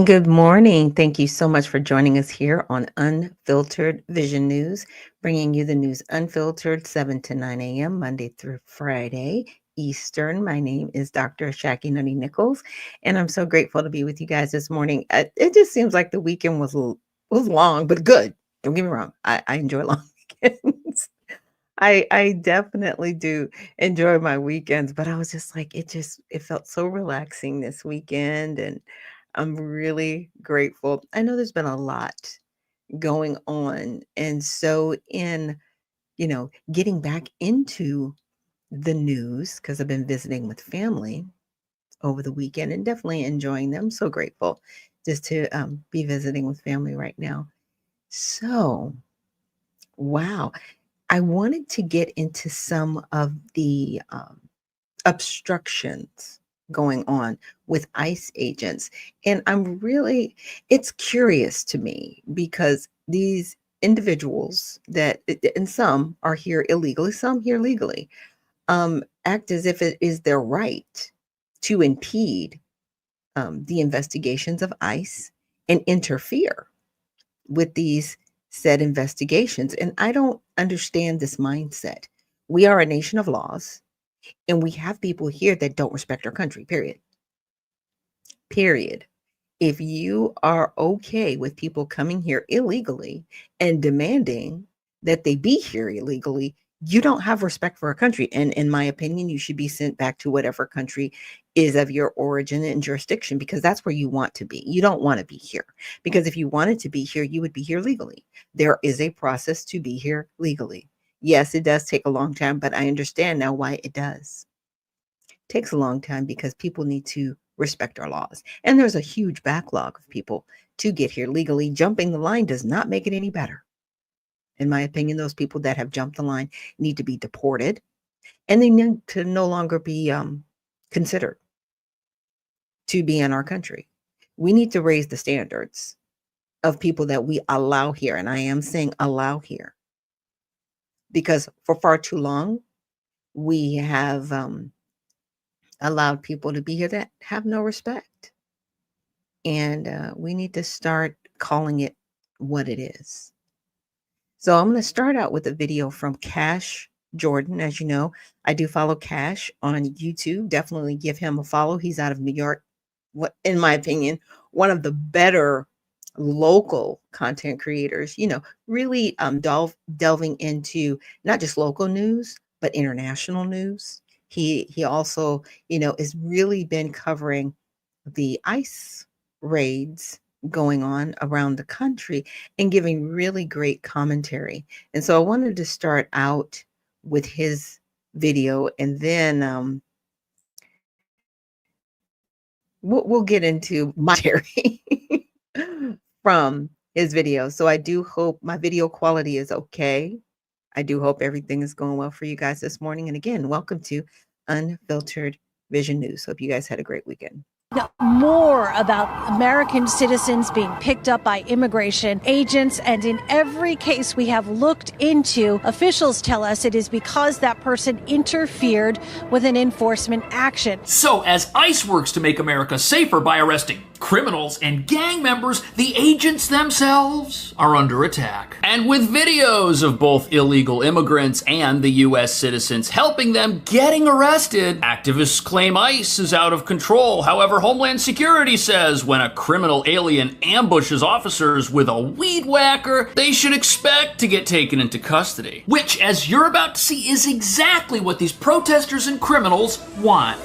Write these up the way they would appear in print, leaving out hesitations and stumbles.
Good morning. Thank you so much for joining us here on Unfiltered Vision News, bringing you the news unfiltered 7 to 9 a.m. Monday through Friday Eastern. My name is Dr. Ashaki Noni Nichols, and I'm so grateful to be with you guys this morning. It just seems like the weekend was long, but good. Don't get me wrong. I enjoy long weekends. I definitely do enjoy my weekends, but I was just like, it felt so relaxing this weekend, and I'm really grateful. I know there's been a lot going on, and so getting back into the news because I've been visiting with family over the weekend and definitely enjoying them. So grateful just to be visiting with family right now. So, wow. I wanted to get into some of the obstructions going on with ICE agents. And it's curious to me because these individuals and some are here illegally, some here legally, act as if it is their right to impede the investigations of ICE and interfere with these said investigations. And I don't understand this mindset. We are a nation of laws, and we have people here that don't respect our country, period. Period. If you are okay with people coming here illegally and demanding that they be here illegally, you don't have respect for our country. And in my opinion, you should be sent back to whatever country is of your origin and jurisdiction, because that's where you want to be. You don't want to be here, because if you wanted to be here, you would be here legally. There is a process to be here legally. Yes, it does take a long time, but I understand now why it does. It takes a long time because people need to respect our laws. And there's a huge backlog of people to get here legally. Jumping the line does not make it any better. In my opinion, those people that have jumped the line need to be deported, and they need to no longer be considered to be in our country. We need to raise the standards of people that we allow here. And I am saying allow here, because for far too long, we have allowed people to be here that have no respect. And we need to start calling it what it is. So I'm going to start out with a video from Cash Jordan. As you know, I do follow Cash on YouTube. Definitely give him a follow. He's out of New York. What, in my opinion, one of the better local content creators, really delving into not just local news, but international news. He also, has really been covering the ICE raids going on around the country and giving really great commentary. And so I wanted to start out with his video, and then we'll get into my commentary from his video. So I do hope my video quality is okay. I do hope everything is going well for you guys this morning. And again, welcome to Unfiltered Vision News. Hope you guys had a great weekend. More about American citizens being picked up by immigration agents, and in every case we have looked into, officials tell us it is because that person interfered with an enforcement action. So as ICE works to make America safer by arresting criminals and gang members, the agents themselves are under attack. And with videos of both illegal immigrants and the U.S. citizens helping them getting arrested, activists claim ICE is out of control. However, Homeland Security says when a criminal alien ambushes officers with a weed whacker, they should expect to get taken into custody. Which, as you're about to see, is exactly what these protesters and criminals want.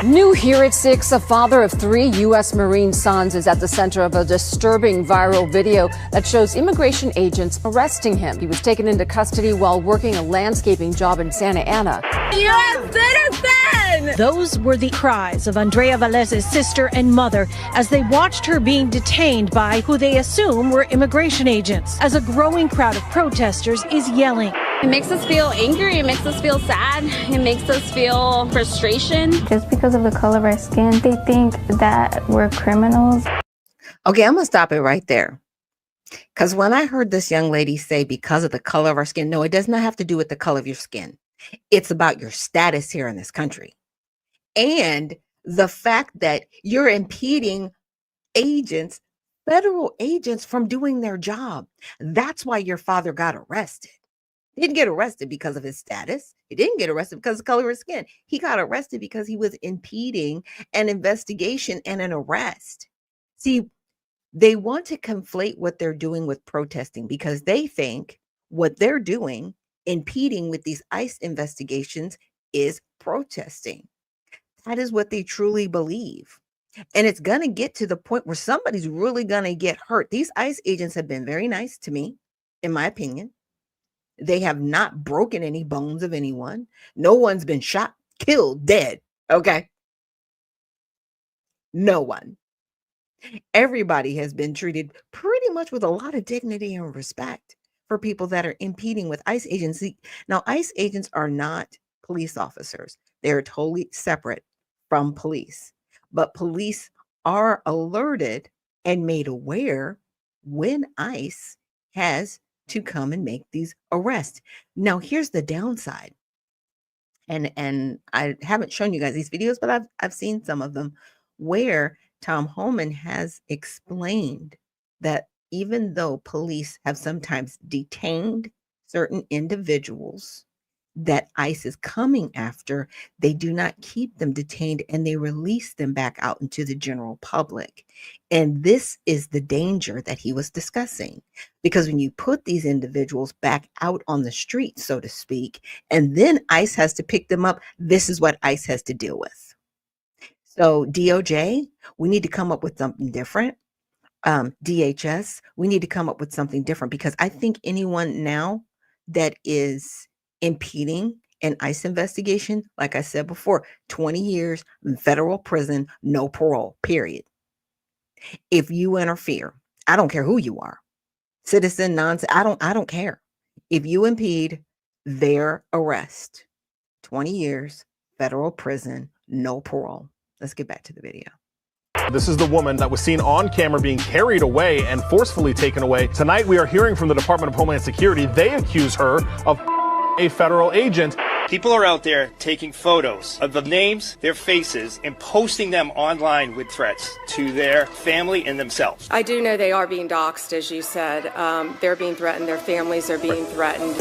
New here at 6, a father of 3 U.S. Marine sons is at the center of a disturbing viral video that shows immigration agents arresting him. He was taken into custody while working a landscaping job in Santa Ana. U.S. citizen! Those were the cries of Andrea Velez's sister and mother as they watched her being detained by who they assume were immigration agents, as a growing crowd of protesters is yelling. It makes us feel angry, it makes us feel sad, it makes us feel frustration. Just because of the color of our skin, they think that we're criminals. Okay, I'm going to stop it right there. Because when I heard this young lady say because of the color of our skin, no, it does not have to do with the color of your skin. It's about your status here in this country. And the fact that you're impeding agents federal agents from doing their job. That's why your father got arrested. He didn't get arrested because of his status. He didn't get arrested because of the color of his skin. He got arrested because he was impeding an investigation and an arrest. See, they want to conflate what they're doing with protesting because they think what they're doing, impeding with these ICE investigations, is protesting. That is what they truly believe. And it's going to get to the point where somebody's really going to get hurt. These ICE agents have been very nice to me, in my opinion. They have not broken any bones of anyone. No one's been shot, killed, dead. Okay. No one. Everybody has been treated pretty much with a lot of dignity and respect for people that are impeding with ICE agents. Now, ICE agents are not police officers. They're totally separate from police. But police are alerted and made aware when ICE has to come and make these arrests. Now, here's the downside. And I haven't shown you guys these videos, but I've seen some of them where Tom Homan has explained that even though police have sometimes detained certain individuals that ICE is coming after, they do not keep them detained and they release them back out into the general public. And this is the danger that he was discussing, because when you put these individuals back out on the street, so to speak, and then ICE has to pick them up, this is what ICE has to deal with. So DOJ, we need to come up with something different. DHS, we need to come up with something different, because I think anyone now that is impeding an ICE investigation, like I said before, 20 years in federal prison, no parole, period. If you interfere, I don't care who you are, citizen, I don't care. If you impede their arrest, 20 years, federal prison, no parole. Let's get back to the video. This is the woman that was seen on camera being carried away and forcefully taken away. Tonight, we are hearing from the Department of Homeland Security. They accuse her of a federal agent. People are out there taking photos of the names, their faces, and posting them online with threats to their family and themselves. I do know they are being doxxed, as you said. They're being threatened. Their families are being threatened.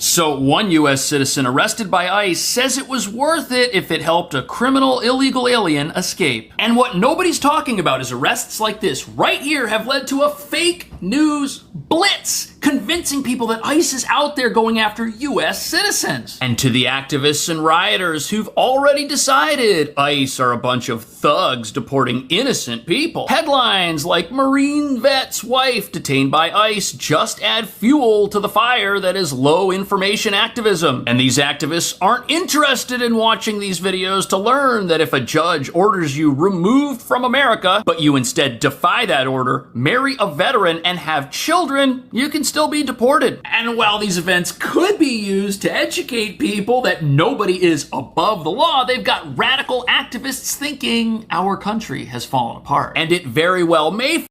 So one U.S. citizen arrested by ICE says it was worth it if it helped a criminal illegal alien escape. And what nobody's talking about is arrests like this right here have led to a fake news blitz, convincing people that ICE is out there going after U.S. citizens. And to the activists and rioters who've already decided ICE are a bunch of thugs deporting innocent people, headlines like Marine vet's wife detained by ICE just add fuel to the fire that is low information activism. And these activists aren't interested in watching these videos to learn that if a judge orders you removed from America, but you instead defy that order, marry a veteran, and have children, you can still be deported. And while these events could be used to educate people that nobody is above the law, they've got radical activists thinking our country has fallen apart. And it very well may.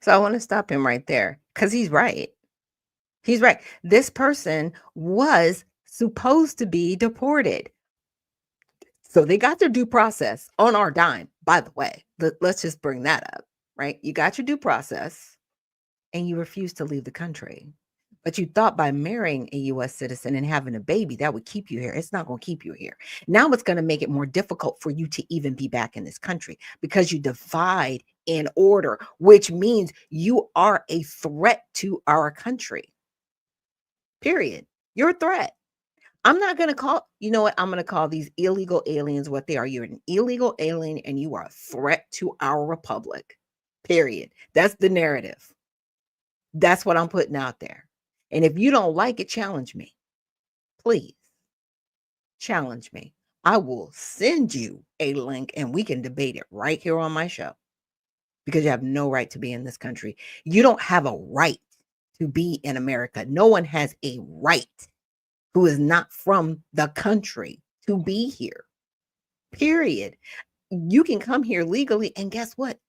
So I want to stop him right there, because he's right. He's right. This person was supposed to be deported. So they got their due process on our dime, by the way. Let's just bring that up, right? You got your due process and you refused to leave the country. But you thought by marrying a U.S. citizen and having a baby, that would keep you here. It's not going to keep you here. Now it's going to make it more difficult for you to even be back in this country, because you defied an order, which means you are a threat to our country. Period. You're a threat. I'm not going to call, you know what? I'm going to call these illegal aliens what they are. You're an illegal alien and you are a threat to our republic. Period. That's the narrative. That's what I'm putting out there. And if you don't like it, challenge me. Please challenge me. I will send you a link and we can debate it right here on my show, because you have no right to be in this country. You don't have a right to be in America. No one has a right who is not from the country to be here. Period. You can come here legally and guess what?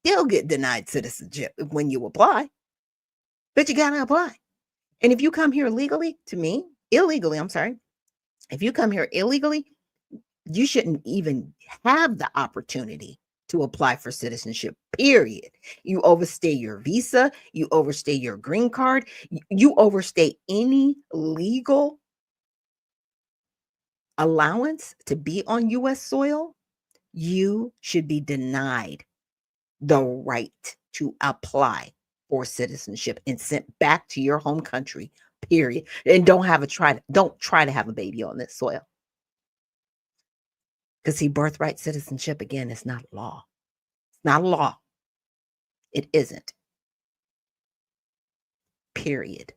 Still get denied citizenship when you apply. But you got to apply. And if you come here illegally, if you come here illegally, You shouldn't even have the opportunity to apply for citizenship, period. You overstay your visa, you overstay your green card, you overstay any legal allowance to be on US soil, you should be denied the right to apply for citizenship and sent back to your home country, period. And don't try to have a baby on this soil. Because see, birthright citizenship, again, is not law. It's not a law. It isn't. Period.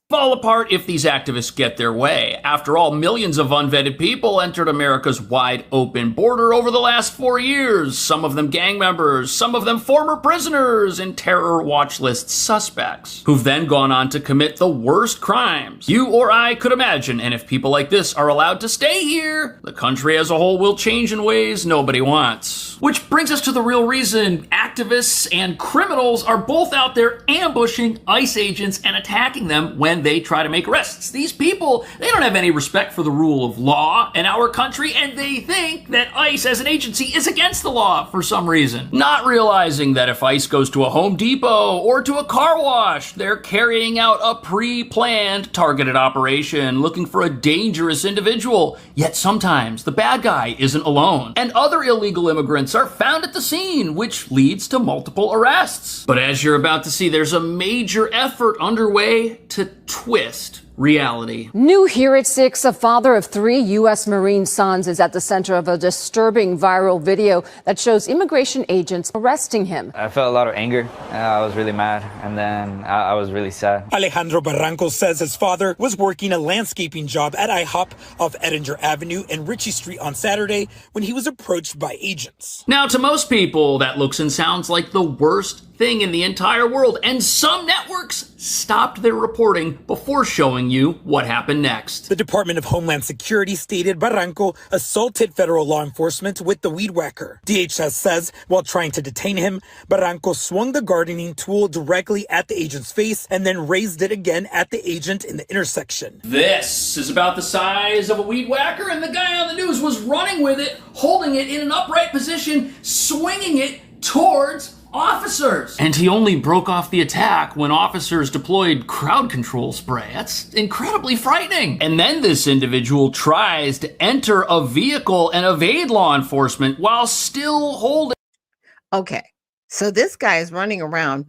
Fall apart if these activists get their way. After all, millions of unvetted people entered America's wide open border over the last 4 years. Some of them gang members, some of them former prisoners and terror watch list suspects, who've then gone on to commit the worst crimes you or I could imagine. And if people like this are allowed to stay here, the country as a whole will change in ways nobody wants. Which brings us to the real reason activists and criminals are both out there ambushing ICE agents and attacking them when they try to make arrests. These people, they don't have any respect for the rule of law in our country, and they think that ICE as an agency is against the law for some reason. Not realizing that if ICE goes to a Home Depot or to a car wash, they're carrying out a pre-planned targeted operation looking for a dangerous individual. Yet sometimes the bad guy isn't alone, and other illegal immigrants are found at the scene, which leads to multiple arrests. But as you're about to see, there's a major effort underway to twist reality. New here at 6, a father of 3 U.S. Marine sons is at the center of a disturbing viral video that shows immigration agents arresting him. I felt a lot of anger. I was really mad, and then I was really sad. Alejandro Barranco says his father was working a landscaping job at IHOP off Edinger Avenue and Ritchie Street on Saturday when he was approached by agents. Now, to most people, that looks and sounds like the worst thing in the entire world, and some networks stopped their reporting before showing you what happened next. The Department of Homeland Security stated Barranco assaulted federal law enforcement with the weed whacker. DHS says while trying to detain him, Barranco swung the gardening tool directly at the agent's face and then raised it again at the agent in the intersection. This is about the size of a weed whacker, and the guy on the news was running with it, holding it in an upright position, swinging it towards officers. And he only broke off the attack when officers deployed crowd control spray. That's incredibly frightening. And then this individual tries to enter a vehicle and evade law enforcement while still holding. Okay, so this guy is running around,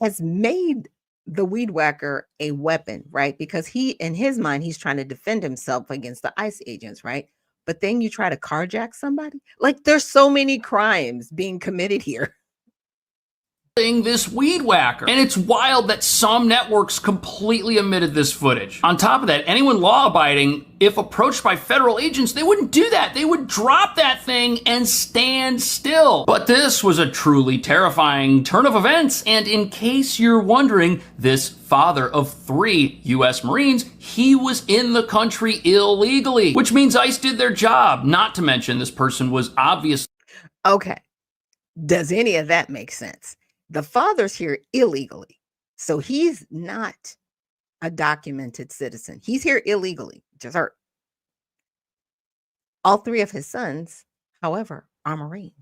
has made the weed whacker a weapon, right? Because in his mind, he's trying to defend himself against the ICE agents, right? But then you try to carjack somebody? Like, there's so many crimes being committed here. This weed whacker. And it's wild that some networks completely omitted this footage. On top of that, anyone law-abiding, if approached by federal agents, they wouldn't do that. They would drop that thing and stand still. But this was a truly terrifying turn of events. And in case you're wondering, this father of 3 U.S. Marines, he was in the country illegally, which means ICE did their job. Not to mention this person was obviously... Okay, does any of that make sense? The father's here illegally, so he's not a documented citizen. He's here illegally, just hurt. All 3 of his sons, however, are Marines.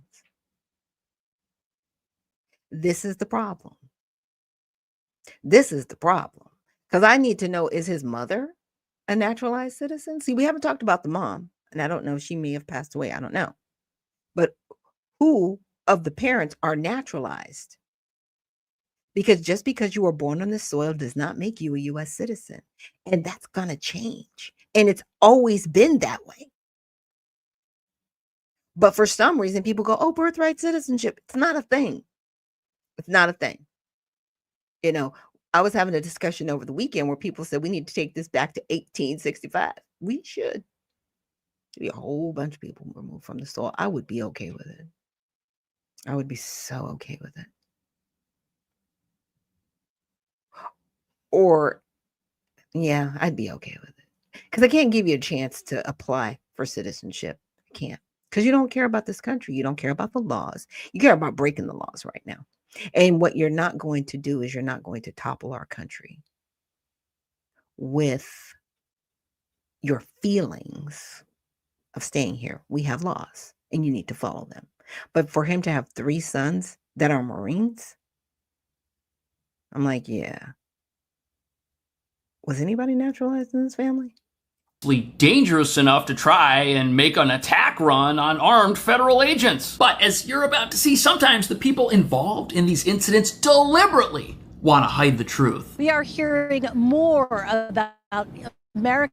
This is the problem. This is the problem. Because I need to know, is his mother a naturalized citizen? See, we haven't talked about the mom, and I don't know, she may have passed away. I don't know. But who of the parents are naturalized? Because just because you were born on this soil does not make you a U.S. citizen. And that's going to change. And it's always been that way. But for some reason, people go, oh, birthright citizenship. It's not a thing. It's not a thing. You know, I was having a discussion over the weekend where people said we need to take this back to 1865. We should. Be a whole bunch of people removed from the soil. I would be okay with it. I would be so okay with it. Or, yeah, I'd be okay with it. Because I can't give you a chance to apply for citizenship. I can't. Because you don't care about this country. You don't care about the laws. You care about breaking the laws right now. And what you're not going to do is you're not going to topple our country with your feelings of staying here. We have laws and you need to follow them. But for him to have 3 sons that are Marines, I'm like, yeah. Was anybody naturalized in this family? Dangerous enough to try and make an attack run on armed federal agents. But as you're about to see, sometimes the people involved in these incidents deliberately want to hide the truth. We are hearing more about American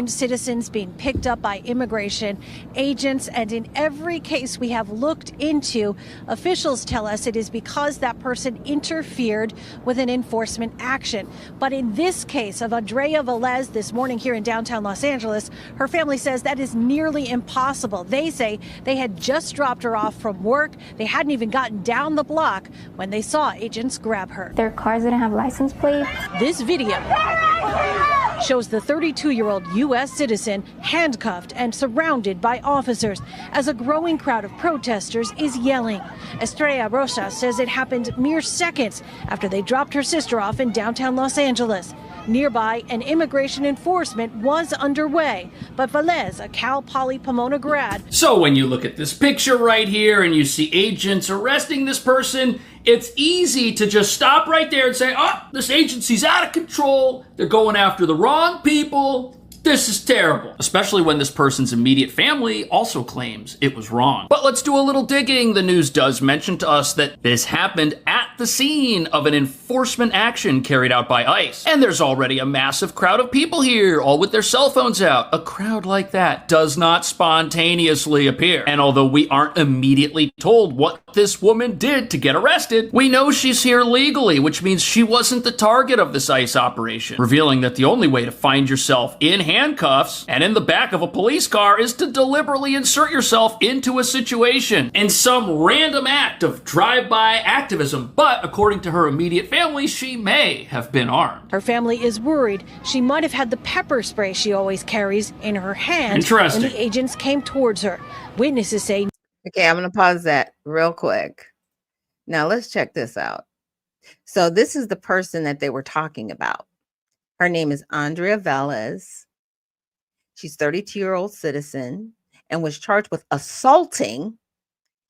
citizens being picked up by immigration agents, and in every case we have looked into, officials tell us it is because that person interfered with an enforcement action. But in this case of Andrea Velez this morning here in downtown Los Angeles, her family says that is nearly impossible. They say they had just dropped her off from work. They hadn't even gotten down the block when they saw agents grab her. Their cars didn't have license plates. This video shows the 32-year-old U.S. citizen handcuffed and surrounded by officers as a growing crowd of protesters is yelling. Estrella Rosa says it happened mere seconds after they dropped her sister off in downtown Los Angeles. Nearby, an immigration enforcement was underway, but Velez, a Cal Poly Pomona grad. So when you look at this picture right here and you see agents arresting this person, it's easy to just stop right there and say, oh, this agency's out of control. They're going after the wrong people. This is terrible, especially when this person's immediate family also claims it was wrong. But let's do a little digging. The news does mention to us that this happened at the scene of an enforcement action carried out by ICE. And there's already a massive crowd of people here, all with their cell phones out. A crowd like that does not spontaneously appear. And although we aren't immediately told what this woman did to get arrested, we know she's here legally, which means she wasn't the target of this ICE operation, revealing that the only way to find yourself in handcuffs and in the back of a police car is to deliberately insert yourself into a situation in some random act of drive-by activism. But according to her immediate family, she may have been armed. Her family is worried she might have had the pepper spray she always carries in her hand Interesting. when the agents came towards her. Witnesses say. Okay, I'm going to pause that real quick. Now let's check this out. So this is the person that they were talking about. Her name is Andrea Velez. She's a 32-year-old citizen and was charged with assaulting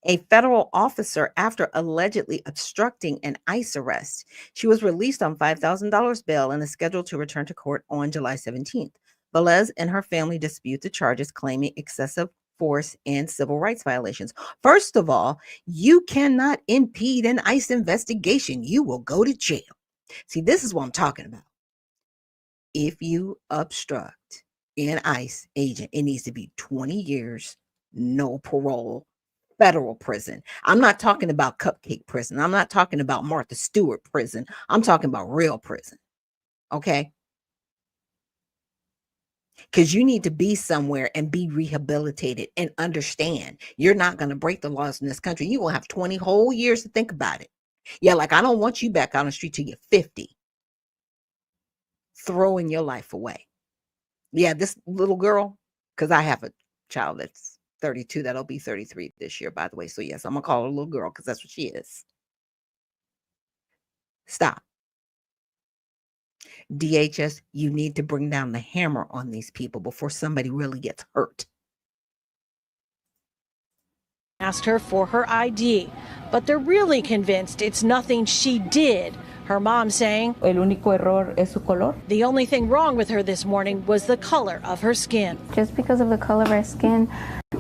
a federal officer after allegedly obstructing an ICE arrest. She was released on $5,000 bail and is scheduled to return to court on July 17th. Velez and her family dispute the charges, claiming excessive force and civil rights violations. First of all, you cannot impede an ICE investigation. You will go to jail. See, this is what I'm talking about. If you obstruct an ICE agent, it needs to be 20 years, no parole, federal prison. I'm not talking about cupcake prison. I'm not talking about Martha Stewart prison. I'm talking about real prison. Okay? Because you need to be somewhere and be rehabilitated and understand you're not going to break the laws in this country. You will have 20 whole years to think about it. Yeah, like I don't want you back on the street till you're 50. Throwing your life away. Yeah, this little girl, because I have a child that's 32, that'll be 33 this year, by the way. So yes, I'm going to call her a little girl because that's what she is. Stop. DHS, you need to bring down the hammer on these people before somebody really gets hurt. Asked her for her ID, but they're really convinced it's nothing she did. Her mom saying, El único error es su color. The only thing wrong with her this morning was the color of her skin. Just because of the color of her skin,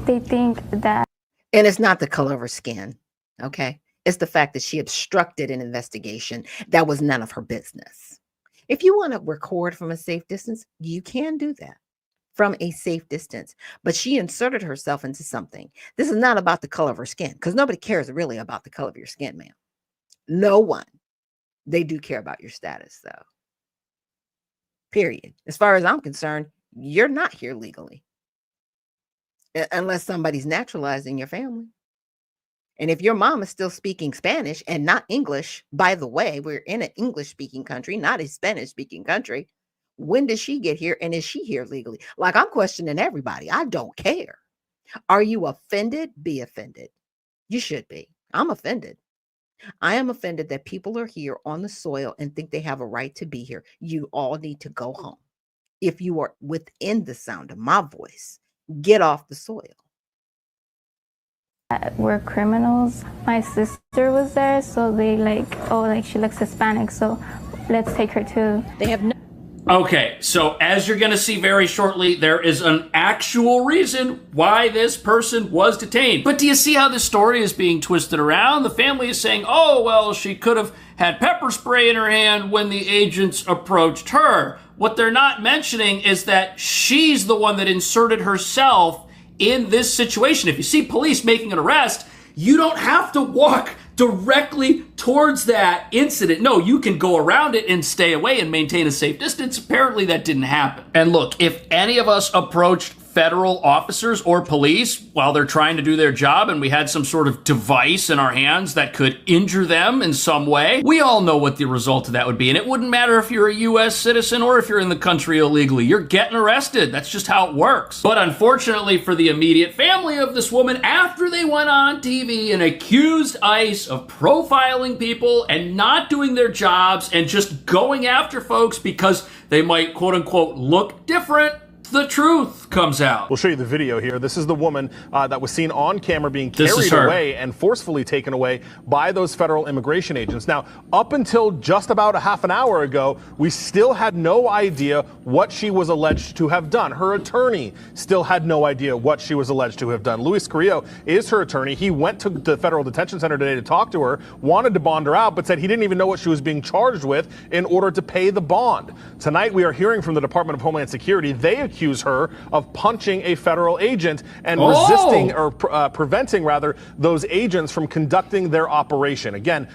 they think that. And it's not the color of her skin, okay? It's the fact that she obstructed an investigation that was none of her business. If you want to record from a safe distance, you can do that from a safe distance. But she inserted herself into something. This is not about the color of her skin, because nobody cares really about the color of your skin, ma'am. No one. They do care about your status, though. Period. As far as I'm concerned, you're not here legally. Unless somebody's naturalizing your family. And if your mom is still speaking Spanish and not English, by the way, we're in an English-speaking country, not a Spanish-speaking country. When did she get here? And is she here legally? Like, I'm questioning everybody. I don't care. Are you offended? Be offended. You should be. I'm offended. I am offended that people are here on the soil and think they have a right to be here. You all need to go home. if you are within the sound of my voice, get off the soil. We're criminals. My sister was there, so they she looks Hispanic, so let's take her too. They have no. Okay, so as you're going to see very shortly, there is an actual reason why this person was detained. But do you see how this story is being twisted around? The family is saying, oh, well, she could have had pepper spray in her hand when the agents approached her. What they're not mentioning is that she's the one that inserted herself in this situation. If you see police making an arrest, you don't have to walk directly towards that incident. No, you can go around it and stay away and maintain a safe distance. Apparently that didn't happen. And look, if any of us approached federal officers or police while they're trying to do their job and we had some sort of device in our hands that could injure them in some way, we all know what the result of that would be. And it wouldn't matter if you're a U.S. citizen or if you're in the country illegally. You're getting arrested. That's just how it works. But unfortunately for the immediate family of this woman, after they went on TV and accused ICE of profiling people and not doing their jobs and just going after folks because they might, quote unquote, look different, the truth comes out. We'll show you the video here. This is the woman that was seen on camera being carried away and forcefully taken away by those federal immigration agents. Now, up until just about a half an hour ago, we still had no idea what she was alleged to have done. Her attorney still had no idea what she was alleged to have done. Luis Carrillo is her attorney. He went to the federal detention center today to talk to her, wanted to bond her out, but said he didn't even know what she was being charged with in order to pay the bond. Tonight, we are hearing from the Department of Homeland Security. They accuse her of punching a federal agent and resisting or preventing rather those agents from conducting their operation. Again.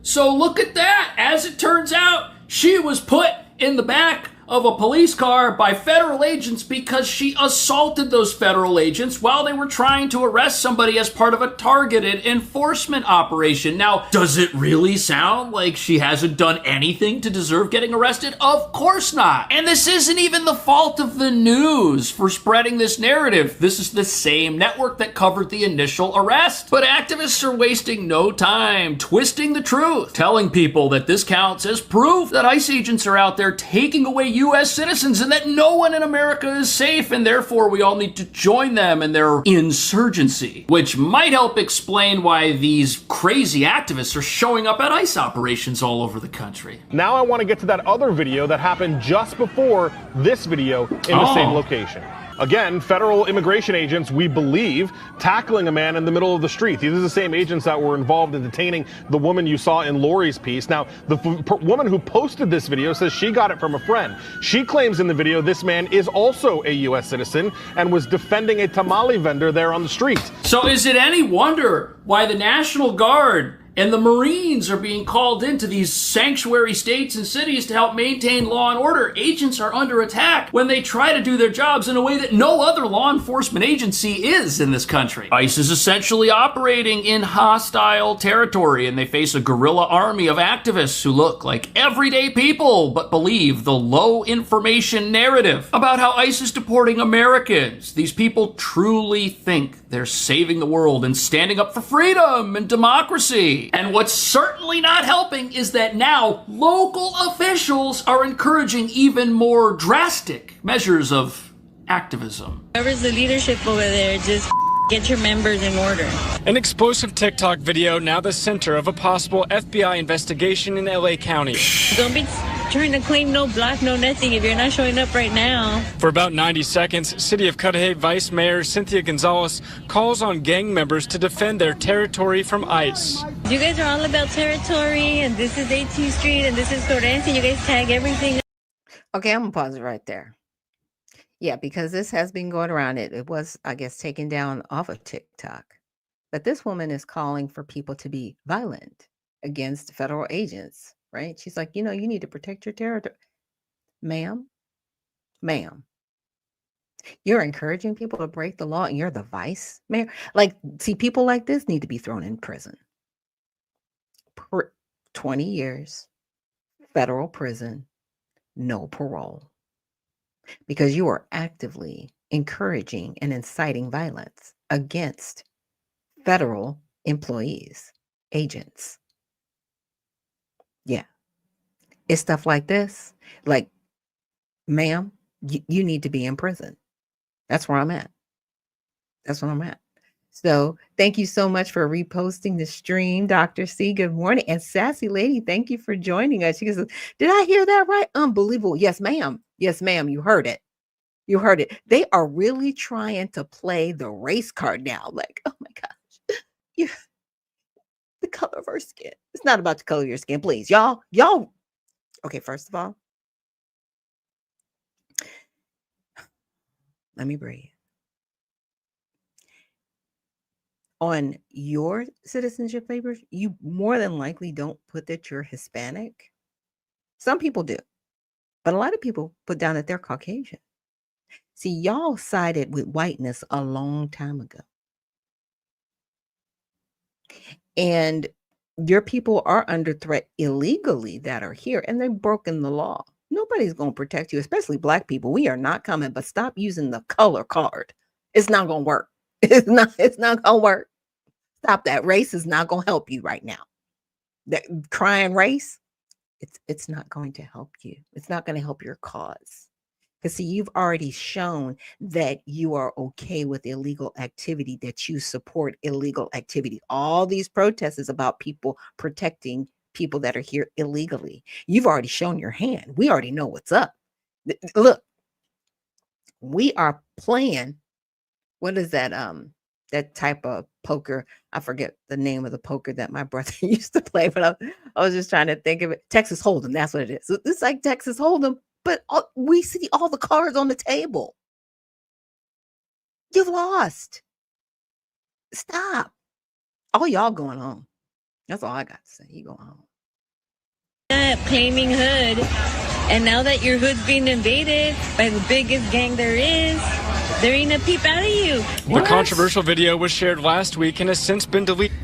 So look at that. As it turns out, she was put in the back of a police car by federal agents because she assaulted those federal agents while they were trying to arrest somebody as part of a targeted enforcement operation. Now, does it really sound like she hasn't done anything to deserve getting arrested? Of course not. And this isn't even the fault of the news for spreading this narrative. This is the same network that covered the initial arrest. But activists are wasting no time twisting the truth, telling people that this counts as proof that ICE agents are out there taking away U.S. citizens and that no one in America is safe, and therefore we all need to join them in their insurgency, which might help explain why these crazy activists are showing up at ICE operations all over the country. Now I want to get to that other video that happened just before this video in the same location. Again, federal immigration agents, we believe, tackling a man in the middle of the street. These are the same agents that were involved in detaining the woman you saw in Lori's piece. Now, the woman who posted this video says she got it from a friend. She claims in the video this man is also a U.S. citizen and was defending a tamale vendor there on the street. So is it any wonder why the National Guard and the Marines are being called into these sanctuary states and cities to help maintain law and order? Agents are under attack when they try to do their jobs in a way that no other law enforcement agency is in this country. ICE is essentially operating in hostile territory, and they face a guerrilla army of activists who look like everyday people but believe the low information narrative about how ICE is deporting Americans. These people truly think they're saving the world and standing up for freedom and democracy. And what's certainly not helping is that now local officials are encouraging even more drastic measures of activism. Whoever's the leadership over there, just get your members in order. An explosive TikTok video now the center of a possible FBI investigation in LA County. Don't be trying to claim no block, no nothing if you're not showing up right now. For about 90 seconds, City of Cudahy Vice Mayor Cynthia Gonzalez calls on gang members to defend their territory from ICE. You guys are all about territory, and this is 18th Street, and this is Torrance, and you guys tag everything. Okay, I'm gonna pause it right there. Yeah, because this has been going around. It was, I guess, taken down off of TikTok. But this woman is calling for people to be violent against federal agents, right? She's like, you need to protect your territory. Ma'am, you're encouraging people to break the law and you're the vice mayor. Like, see, people like this need to be thrown in prison. 20 years, federal prison, no parole. Because you are actively encouraging and inciting violence against federal employees, agents. Yeah. It's stuff like this. Like, ma'am, you need to be in prison. That's where I'm at. That's where I'm at. So thank you so much for reposting the stream, Dr. C. Good morning. And Sassy Lady, thank you for joining us. She goes, did I hear that right? Unbelievable. Yes, ma'am. Yes, ma'am. You heard it. You heard it. They are really trying to play the race card now. Like, oh my gosh. Yeah. The color of our skin. It's not about the color of your skin, please. Y'all. Okay, first of all, let me breathe. On your citizenship papers, you more than likely don't put that you're Hispanic. Some people do, but a lot of people put down that they're Caucasian. See, y'all sided with whiteness a long time ago. And your people are under threat illegally that are here, and they've broken the law. Nobody's going to protect you, especially Black people. We are not coming, but stop using the color card. It's not going to work. It's not going to work. Stop that. Race is not going to help you right now. That crying race, it's not going to help you. It's not going to help your cause. Because see, you've already shown that you are okay with illegal activity, that you support illegal activity. All these protests is about people protecting people that are here illegally. You've already shown your hand. We already know what's up. Look, we are playing. What is that? That type of poker. I forget the name of the poker that my brother used to play, but I was just trying to think of it. Texas Hold'em. That's what it is. So it's like Texas Hold'em, but we see all the cards on the table. You've lost. Stop. All y'all going home. That's all I got to say. You going home. Claiming hood, and now that your hood's being invaded by the biggest gang there is, there ain't a peep out of you. The controversial video was shared last week and has since been deleted.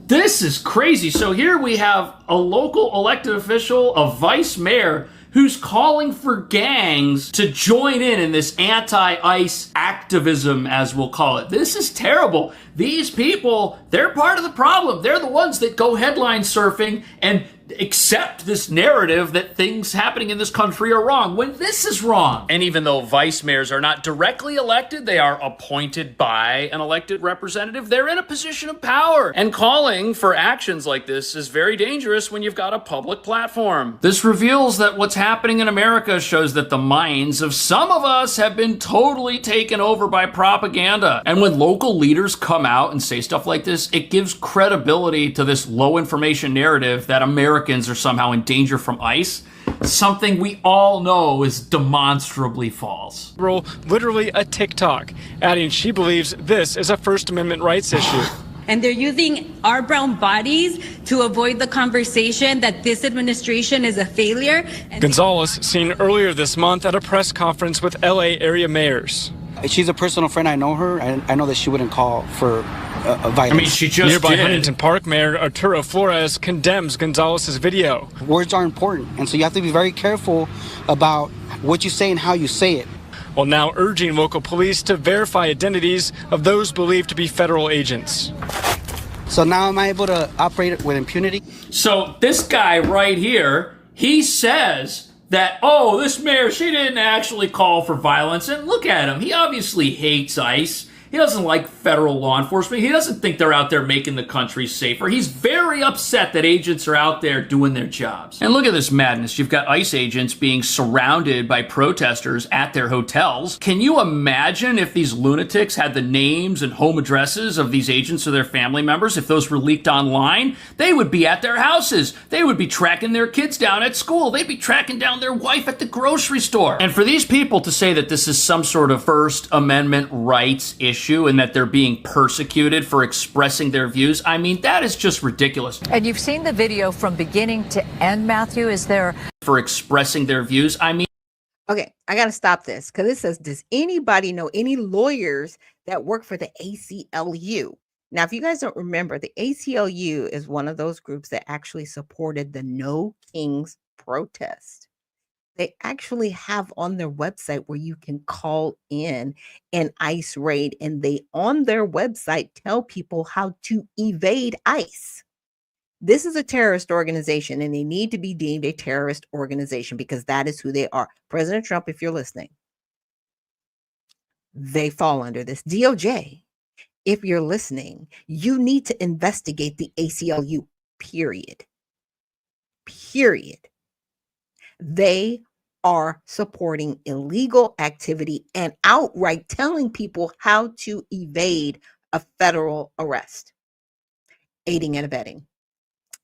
This is crazy. So here we have a local elected official, a vice mayor, who's calling for gangs to join in this anti-ICE activism, as we'll call it. This is terrible. These people, they're part of the problem. They're the ones that go headline surfing and accept this narrative that things happening in this country are wrong when this is wrong. And even though vice mayors are not directly elected, they are appointed by an elected representative. They're in a position of power. And calling for actions like this is very dangerous when you've got a public platform. This reveals that what's happening in America shows that the minds of some of us have been totally taken over by propaganda. And when local leaders come out and say stuff like this, it gives credibility to this low information narrative that Americans are somehow in danger from ICE, something we all know is demonstrably false. Literally a TikTok, adding she believes this is a First Amendment rights issue. And they're using our brown bodies to avoid the conversation that this administration is a failure. Gonzalez seen earlier this month at a press conference with LA area mayors. She's a personal friend. I know her. I know that she wouldn't call for violence. I mean, she just Nearby did. Huntington Park Mayor Arturo Flores condemns Gonzalez's video. Words are important, and so you have to be very careful about what you say and how you say it. While now urging local police to verify identities of those believed to be federal agents. So now am I able to operate with impunity? So this guy right here, he says that, oh, this mayor, she didn't actually call for violence. And look at him. He obviously hates ICE. He doesn't like federal law enforcement. He doesn't think they're out there making the country safer. He's very upset that agents are out there doing their jobs. And look at this madness. You've got ICE agents being surrounded by protesters at their hotels. Can you imagine if these lunatics had the names and home addresses of these agents or their family members? If those were leaked online, they would be at their houses. They would be tracking their kids down at school. They'd be tracking down their wife at the grocery store. And for these people to say that this is some sort of First Amendment rights issue and that they're being persecuted for expressing their views, I mean, that is just ridiculous. And you've seen the video from beginning to end, Matthew. Is there... For expressing their views, I mean... Okay, I got to stop this because it says, does anybody know any lawyers that work for the ACLU? Now, if you guys don't remember, the ACLU is one of those groups that actually supported the No Kings protest. They actually have on their website where you can call in an ICE raid, and they on their website tell people how to evade ICE. This is a terrorist organization, and they need to be deemed a terrorist organization because that is who they are. President Trump, if you're listening, they fall under this. DOJ, if you're listening, you need to investigate the ACLU, period. Period. They are supporting illegal activity and outright telling people how to evade a federal arrest, aiding and abetting.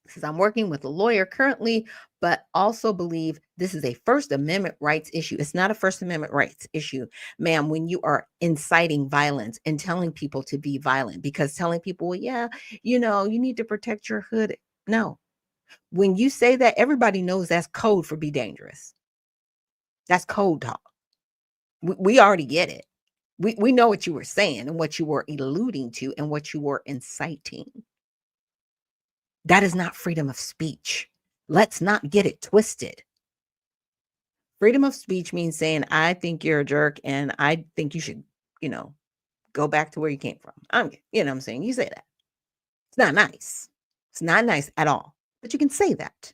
Says, I'm working with a lawyer currently, but also believe this is a First Amendment rights issue. It's not a First Amendment rights issue, ma'am, when you are inciting violence and telling people to be violent, because telling people, well, yeah, you need to protect your hood. No. When you say that, everybody knows that's code for be dangerous. That's code talk. We already get it. We know what you were saying and what you were alluding to and what you were inciting. That is not freedom of speech. Let's not get it twisted. Freedom of speech means saying, I think you're a jerk and I think you should, go back to where you came from. What I'm saying? You say that. It's not nice. It's not nice at all. But you can say that.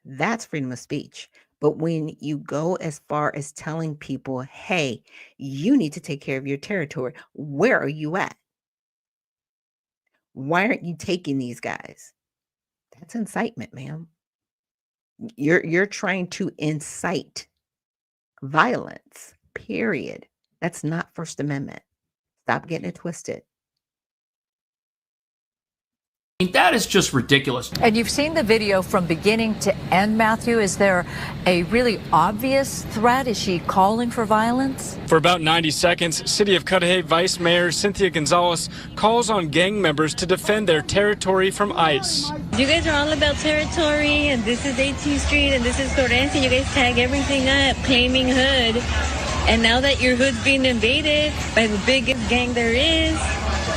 That's freedom of speech. But when you go as far as telling people, hey, you need to take care of your territory, where are you at? Why aren't you taking these guys? That's incitement, ma'am. You're trying to incite violence, period. That's not First Amendment. Stop getting it twisted. That is just ridiculous. And you've seen the video from beginning to end, Matthew. Is there a really obvious threat? Is she calling for violence? For about 90 seconds, City of Cudahy Vice Mayor Cynthia Gonzalez calls on gang members to defend their territory from ICE. You guys are all about territory, and this is 18th Street, and this is Corrente. You guys tag everything up, claiming hood. And now that your hood's being invaded by the biggest gang there is,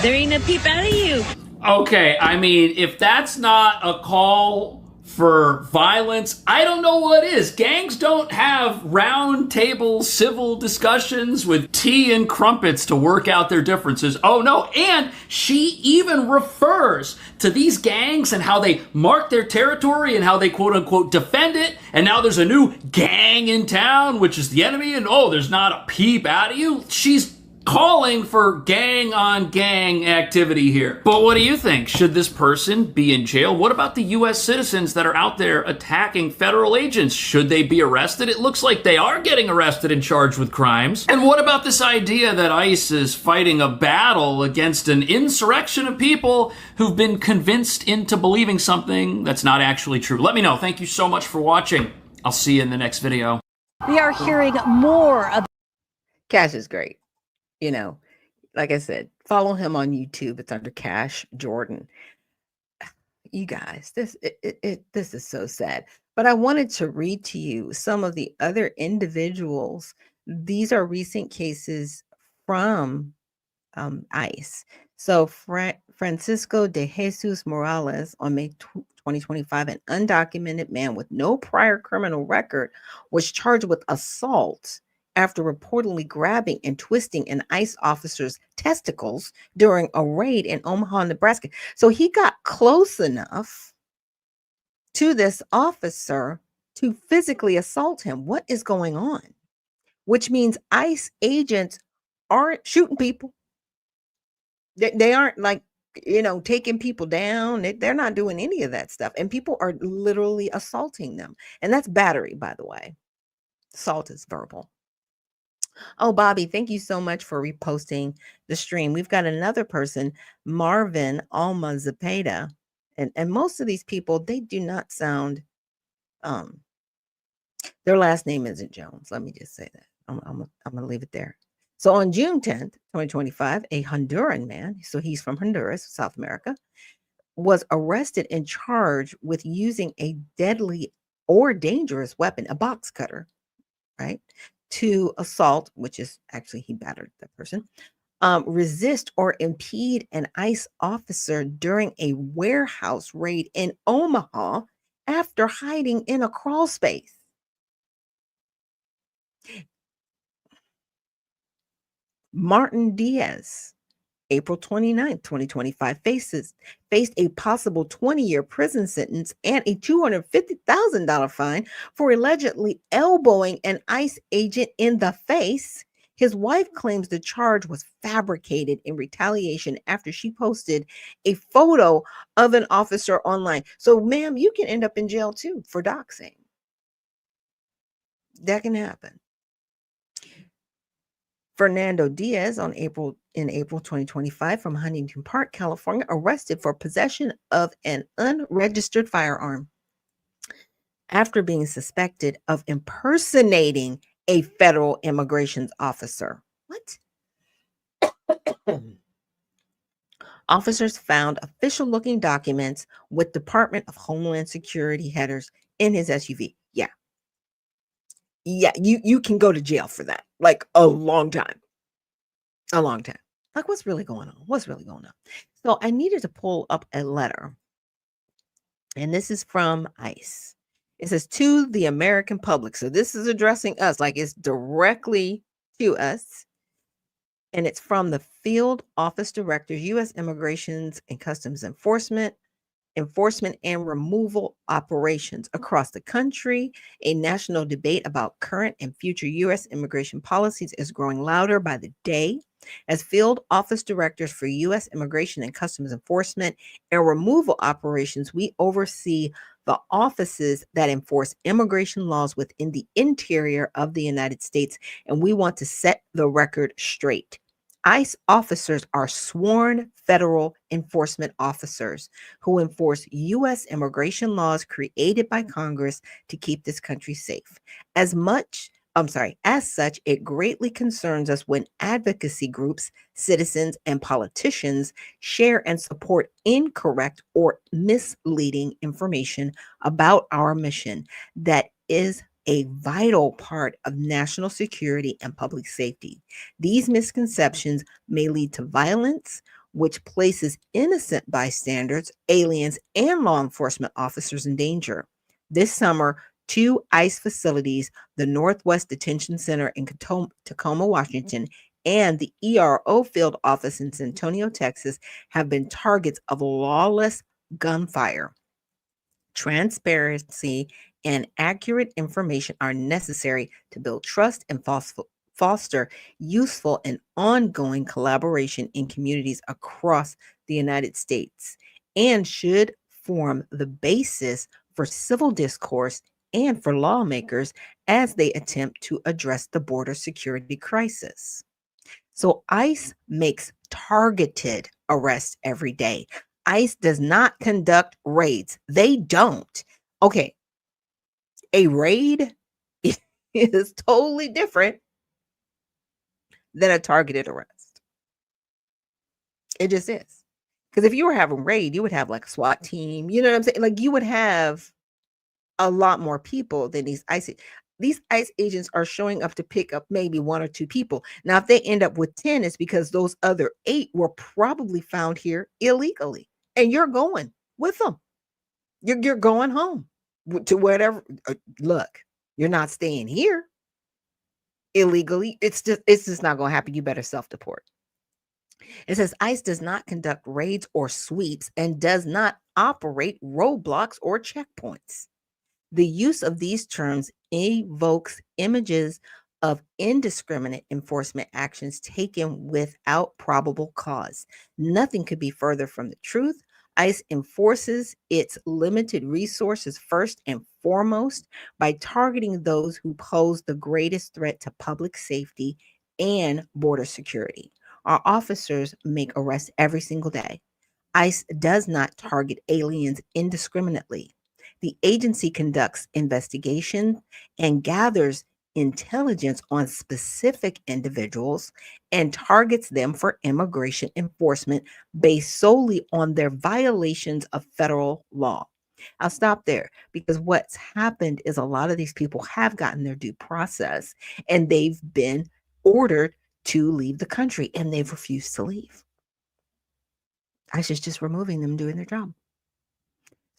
there ain't a peep out of you. Okay, I mean, if that's not a call for violence, I don't know what is. Gangs don't have round table civil discussions with tea and crumpets to work out their differences. Oh no, and she even refers to these gangs and how they mark their territory and how they quote unquote defend it. And now there's a new gang in town, which is the enemy, and oh, there's not a peep out of you. She's calling for gang on gang activity here. But what do you think? Should this person be in jail? What about the U.S. citizens that are out there attacking federal agents? Should they be arrested? It looks like they are getting arrested and charged with crimes. And what about this idea that ICE is fighting a battle against an insurrection of people who've been convinced into believing something that's not actually true? Let me know. Thank you so much for watching. I'll see you in the next video. We are hearing more about Cash is great. Like I said, follow him on YouTube. It's under Cash Jordan. You guys, this is so sad. But I wanted to read to you some of the other individuals. These are recent cases from ICE. So Francisco de Jesus Morales on May 2025, an undocumented man with no prior criminal record, was charged with assault after reportedly grabbing and twisting an ICE officer's testicles during a raid in Omaha, Nebraska. So he got close enough to this officer to physically assault him. What is going on? Which means ICE agents aren't shooting people. They aren't taking people down. They're not doing any of that stuff. And people are literally assaulting them. And that's battery, by the way. Assault is verbal. Oh, Bobby, thank you so much for reposting the stream. We've got another person, Marvin Alma Zepeda. And most of these people, they do not sound, their last name isn't Jones. Let me just say that. I'm going to leave it there. So on June 10th, 2025, a Honduran man, so he's from Honduras, South America, was arrested and charged with using a deadly or dangerous weapon, a box cutter, right? To assault, which is actually he battered that person, resist or impede an ICE officer during a warehouse raid in Omaha after hiding in a crawl space. Martin Diaz April 29th, 2025, faced a possible 20-year prison sentence and a $250,000 fine for allegedly elbowing an ICE agent in the face. His wife claims the charge was fabricated in retaliation after she posted a photo of an officer online. So, ma'am, you can end up in jail too for doxing. That can happen. Fernando Diaz in April 2025 from Huntington Park, California, arrested for possession of an unregistered firearm after being suspected of impersonating a federal immigration officer. What? Officers found official-looking documents with Department of Homeland Security headers in his SUV. Yeah, you can go to jail for that, like a long time. Like, what's really going on? So I needed to pull up a letter, and this is from ICE. It says, to the American public. So this is addressing us, like it's directly to us. And it's from the Field Office Directors, U.S. Immigrations and Customs Enforcement and removal operations across the country. A national debate about current and future U.S. immigration policies is growing louder by the day. As field office directors for U.S. Immigration and Customs Enforcement and removal operations, we oversee the offices that enforce immigration laws within the interior of the United States, and we want to set the record straight. ICE officers are sworn federal enforcement officers who enforce U.S. immigration laws created by Congress to keep this country safe. As such, it greatly concerns us when advocacy groups, citizens, and politicians share and support incorrect or misleading information about our mission that is a vital part of national security and public safety. These misconceptions may lead to violence, which places innocent bystanders, aliens, and law enforcement officers in danger. This summer, 2 ICE facilities, the Northwest Detention Center in Tacoma, Washington, and the ERO field office in San Antonio, Texas, have been targets of lawless gunfire. Transparency and accurate information are necessary to build trust and foster useful and ongoing collaboration in communities across the United States, and should form the basis for civil discourse and for lawmakers as they attempt to address the border security crisis. So ICE makes targeted arrests every day. ICE does not conduct raids. They don't. Okay. A raid is totally different than a targeted arrest. It just is. Because if you were having raid, you would have like a SWAT team. You know what I'm saying? Like, you would have a lot more people than these ICE. These ICE agents are showing up to pick up maybe 1 or 2 people. Now, if they end up with 10, it's because those other 8 were probably found here illegally. And you're going with them. You're going home to whatever. Look, you're not staying here illegally. It's just not going to happen. You better self-deport. It says ICE does not conduct raids or sweeps and does not operate roadblocks or checkpoints. The use of these terms evokes images of indiscriminate enforcement actions taken without probable cause. Nothing could be further from the truth. ICE enforces its limited resources first and foremost by targeting those who pose the greatest threat to public safety and border security. Our officers make arrests every single day. ICE does not target aliens indiscriminately. The agency conducts investigation and gathers intelligence on specific individuals and targets them for immigration enforcement based solely on their violations of federal law. I'll stop there, because what's happened is a lot of these people have gotten their due process and they've been ordered to leave the country and they've refused to leave. ICE is just removing them doing their job.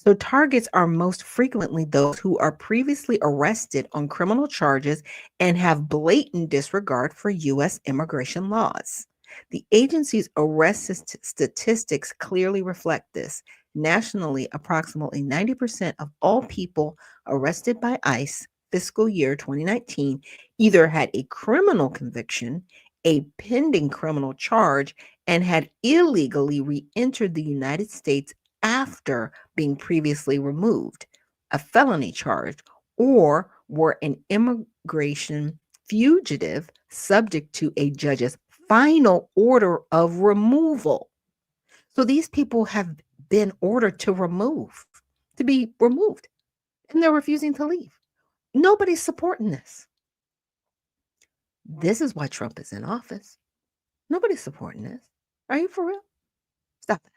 So targets are most frequently those who are previously arrested on criminal charges and have blatant disregard for U.S. immigration laws. The agency's arrest statistics clearly reflect this. Nationally, approximately 90% of all people arrested by ICE fiscal year 2019 either had a criminal conviction, a pending criminal charge, and had illegally re entered the United States after being previously removed, a felony charge, or were an immigration fugitive subject to a judge's final order of removal. So these people have been ordered to be removed, and they're refusing to leave. Nobody's supporting this. This is why Trump is in office. Nobody's supporting this. Are you for real? Stop it.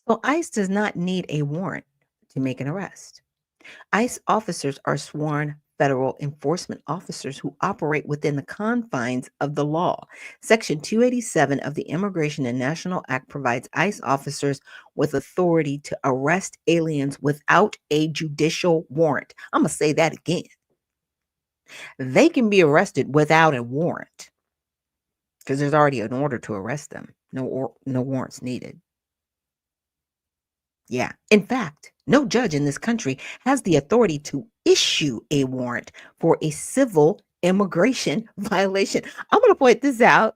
So ICE does not need a warrant to make an arrest. ICE officers are sworn federal enforcement officers who operate within the confines of the law. Section 287 of the Immigration and National Act provides ICE officers with authority to arrest aliens without a judicial warrant. I'm going to say that again. They can be arrested without a warrant because there's already an order to arrest them. No warrants needed. Yeah. In fact, no judge in this country has the authority to issue a warrant for a civil immigration violation. I'm going to point this out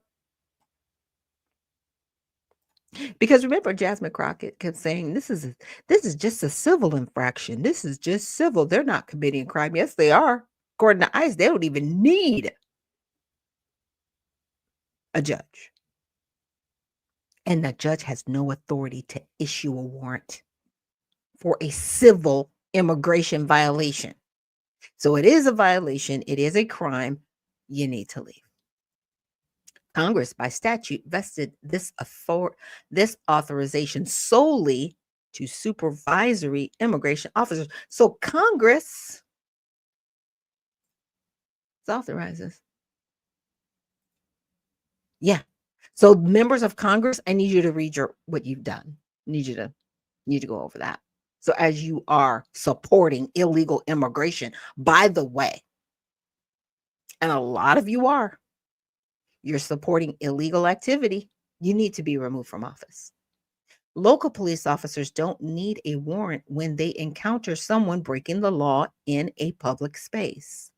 because remember, Jasmine Crockett kept saying this is just a civil infraction. This is just civil. They're not committing a crime. Yes, they are. According to ICE, they don't even need a judge. And the judge has no authority to issue a warrant for a civil immigration violation. So it is a violation. It is a crime. You need to leave. Congress, by statute, vested this authorization solely to supervisory immigration officers. So Congress authorizes. Yeah. So members of Congress, I need you to read what you've done. I need you to go over that. So as you are supporting illegal immigration, by the way, and a lot of you are, you're supporting illegal activity, you need to be removed from office. Local police officers don't need a warrant when they encounter someone breaking the law in a public space.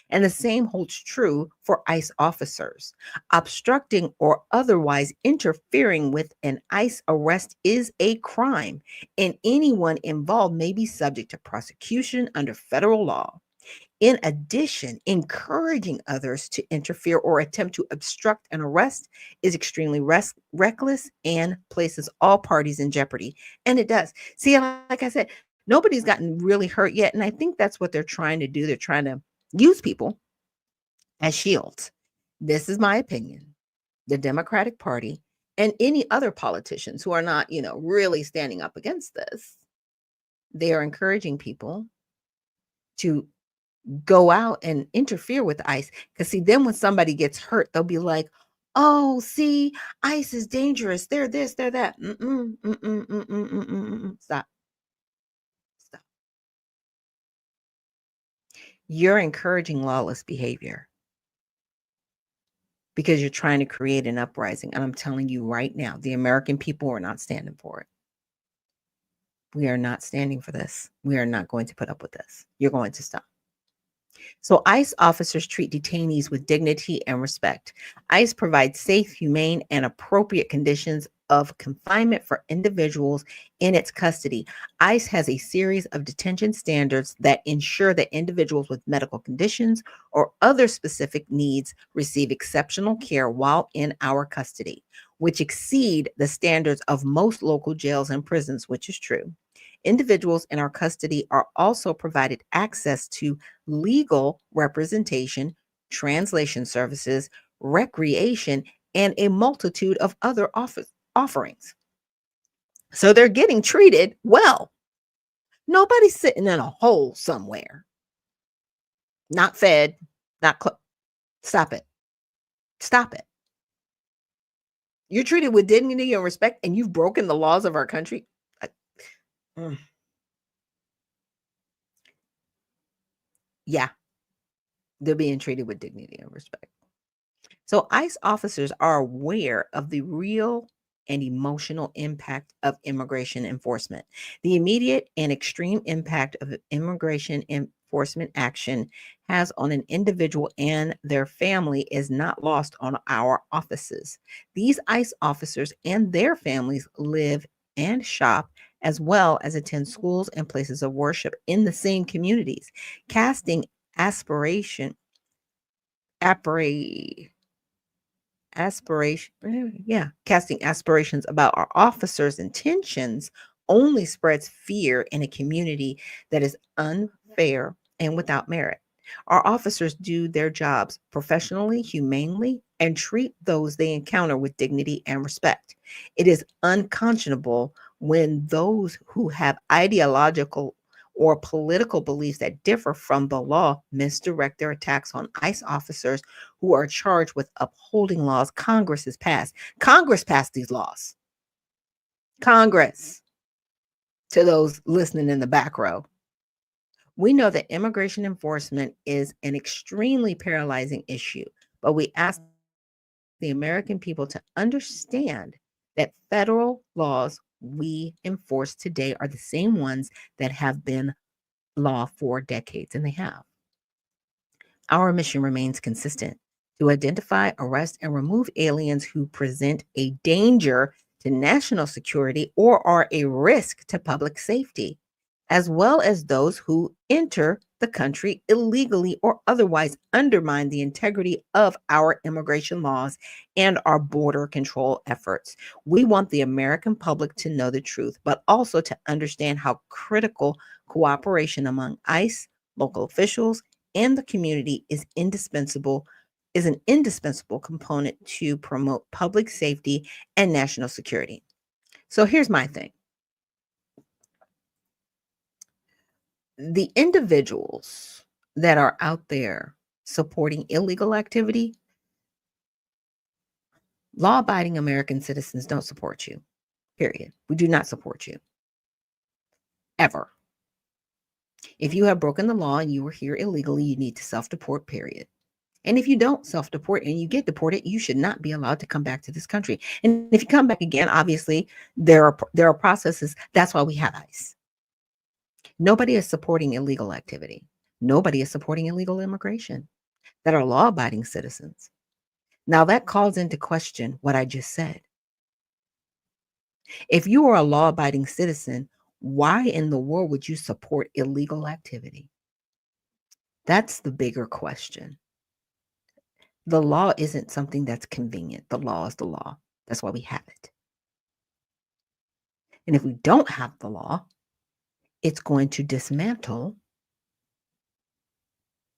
And the same holds true for ICE officers. Obstructing or otherwise interfering with an ICE arrest is a crime, and anyone involved may be subject to prosecution under federal law. In addition, encouraging others to interfere or attempt to obstruct an arrest is extremely reckless and places all parties in jeopardy. And it does. See, like I said, nobody's gotten really hurt yet. And I think that's what they're trying to do. They're trying to use people as shields. This is my opinion. The Democratic Party and any other politicians who are not, really standing up against this, they are encouraging people to go out and interfere with ICE. Because see, then when somebody gets hurt, they'll be like, oh, see, ICE is dangerous. They're this, they're that. Stop. You're encouraging lawless behavior because you're trying to create an uprising. And I'm telling you right now, the American people are not standing for it. We are not standing for this. We are not going to put up with this. You're going to stop. So ICE officers treat detainees with dignity and respect. ICE provides safe, humane, and appropriate conditions of confinement for individuals in its custody. ICE has a series of detention standards that ensure that individuals with medical conditions or other specific needs receive exceptional care while in our custody, which exceed the standards of most local jails and prisons, which is true. Individuals in our custody are also provided access to legal representation, translation services, recreation, and a multitude of other offerings. So they're getting treated well. Nobody's sitting in a hole somewhere, not fed, stop it. Stop it. You're treated with dignity and respect, and you've broken the laws of our country. Yeah, they're being treated with dignity and respect. So ICE officers are aware of the real and emotional impact of immigration enforcement. The immediate and extreme impact of immigration enforcement action has on an individual and their family is not lost on our offices. These ICE officers and their families live and shop as well as attend schools and places of worship in the same communities, casting aspiration casting aspirations about our officers' intentions only spreads fear in a community that is unfair and without merit. Our officers do their jobs professionally, humanely, and treat those they encounter with dignity and respect. It is unconscionable when those who have ideological or political beliefs that differ from the law misdirect their attacks on ICE officers who are charged with upholding laws Congress has passed. Congress passed these laws. Congress, to those listening in the back row. We know that immigration enforcement is an extremely paralyzing issue, but we ask the American people to understand that federal laws we enforce today are the same ones that have been law for decades, and they have. Our mission remains consistent: to identify, arrest, and remove aliens who present a danger to national security or are a risk to public safety, as well as those who enter the country illegally or otherwise undermine the integrity of our immigration laws and our border control efforts. We want the American public to know the truth, but also to understand how critical cooperation among ICE, local officials, and the community is an indispensable component to promote public safety and national security. So here's my thing. The individuals that are out there supporting illegal activity, law-abiding American citizens don't support you, period. We do not support you, ever. If you have broken the law and you were here illegally, you need to self-deport, period. And if you don't self-deport and you get deported, you should not be allowed to come back to this country. And if you come back again, obviously, there are processes. That's why we have ICE. Nobody is supporting illegal activity. Nobody is supporting illegal immigration that are law-abiding citizens. Now that calls into question what I just said. If you are a law-abiding citizen, why in the world would you support illegal activity? That's the bigger question. The law isn't something that's convenient. The law is the law. That's why we have it. And if we don't have the law, it's going to dismantle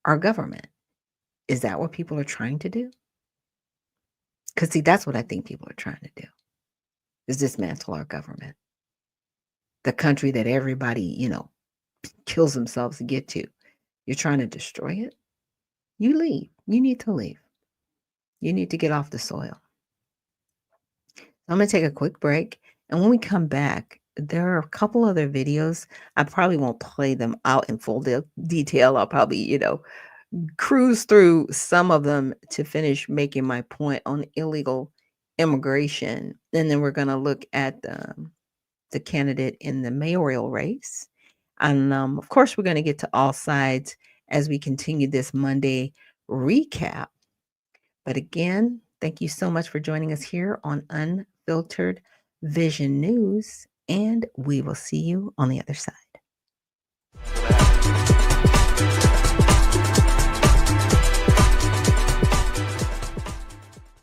our government. Is that what people are trying to do? Because see, that's what I think people are trying to do, is dismantle our government. The country that everybody, kills themselves to get to. You're trying to destroy it? You leave. You need to leave. You need to get off the soil. I'm going to take a quick break. And when we come back, there are a couple other videos. I probably won't play them out in full detail. I'll probably, cruise through some of them to finish making my point on illegal immigration. And then we're going to look at the candidate in the mayoral race. And of course, we're going to get to all sides as we continue this Monday recap. But again, thank you so much for joining us here on Unfiltered Vision News, and we will see you on the other side.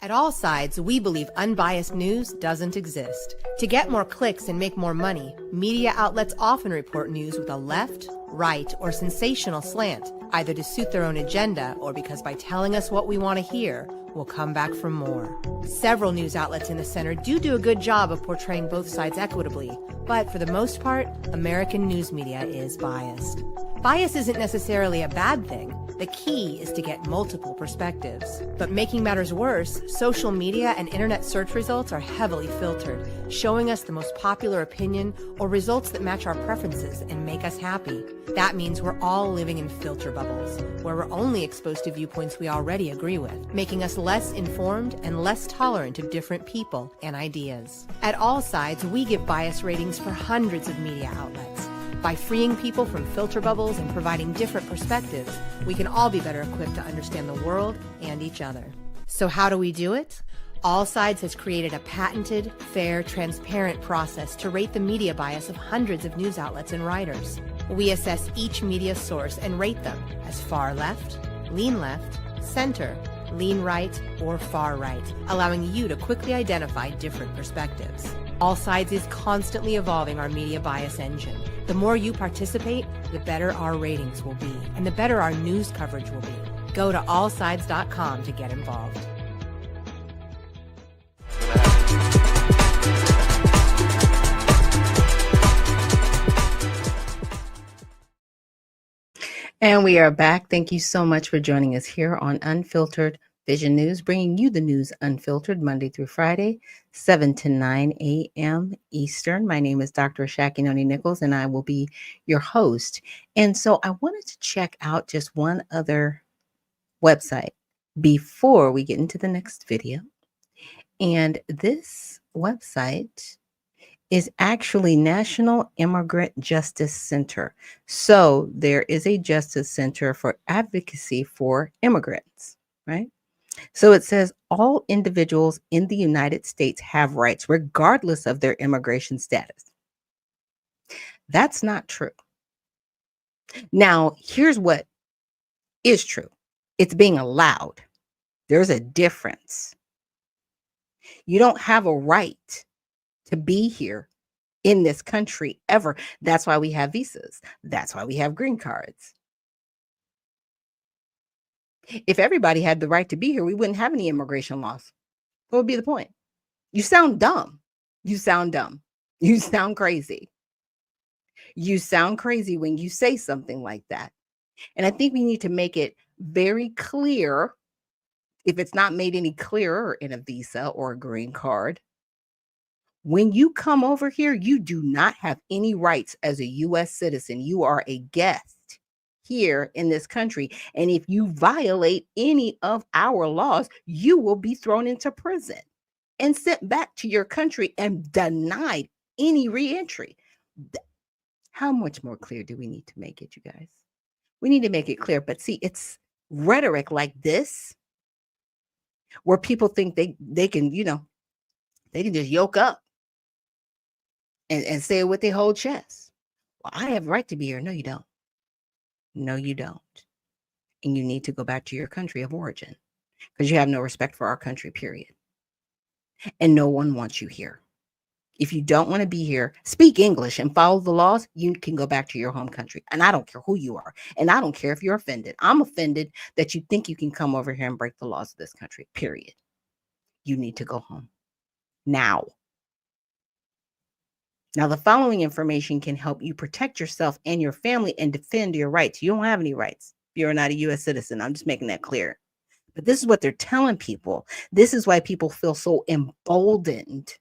At All Sides, we believe unbiased news doesn't exist. To get more clicks and make more money, media outlets often report news with a left, right, or sensational slant, either to suit their own agenda or because by telling us what we want to hear, we'll come back for more. Several news outlets in the center do a good job of portraying both sides equitably, but for the most part, American news media is biased. Bias isn't necessarily a bad thing. The key is to get multiple perspectives. But making matters worse, social media and internet search results are heavily filtered, showing us the most popular opinion or results that match our preferences and make us happy. That means we're all living in filter bubbles, where we're only exposed to viewpoints we already agree with, making us less informed and less tolerant of different people and ideas. At All Sides, we give bias ratings for hundreds of media outlets. By freeing people from filter bubbles and providing different perspectives, we can all be better equipped to understand the world and each other. So how do we do it? All Sides has created a patented, fair, transparent process to rate the media bias of hundreds of news outlets and writers. We assess each media source and rate them as far left, center, lean right, or far right, allowing you to quickly identify different perspectives. All Sides is constantly evolving our media bias engine. The more you participate, the better our ratings will be, and the better our news coverage will be. Go to allsides.com to get involved. And we are back. Thank you so much for joining us here on Unfiltered Vision News, bringing you the news unfiltered Monday through Friday, 7 to 9 a.m. Eastern. My name is Dr. Ashaki Noni Nichols, and I will be your host. And so I wanted to check out just one other website before we get into the next video. And this website is actually National Immigrant Justice Center. So there is a justice center for advocacy for immigrants, right? So it says all individuals in the United States have rights regardless of their immigration status. That's not true. Now, here's what is true. It's being allowed. There's a difference. You don't have a right to be here in this country ever. That's why we have visas. That's why we have green cards. If everybody had the right to be here, we wouldn't have any immigration laws. What would be the point? You sound dumb. You sound dumb. You sound crazy. You sound crazy when you say something like that. And I think we need to make it very clear, if it's not made any clearer in a visa or a green card, when you come over here, you do not have any rights as a U.S. citizen. You are a guest here in this country. And if you violate any of our laws, you will be thrown into prison and sent back to your country and denied any reentry. How much more clear do we need to make it, you guys? We need to make it clear. But see, it's rhetoric like this where people think they can, they can just yoke up and say it with their whole chest. Well, I have a right to be here. No, you don't. No, you don't. And you need to go back to your country of origin because you have no respect for our country, period. And no one wants you here. If you don't want to be here, speak English and follow the laws, you can go back to your home country. And I don't care who you are. And I don't care if you're offended. I'm offended that you think you can come over here and break the laws of this country, period. You need to go home now. Now, the following information can help you protect yourself and your family and defend your rights. You don't have any rights if you're not a U.S. citizen. I'm just making that clear. But this is what they're telling people. This is why people feel so emboldened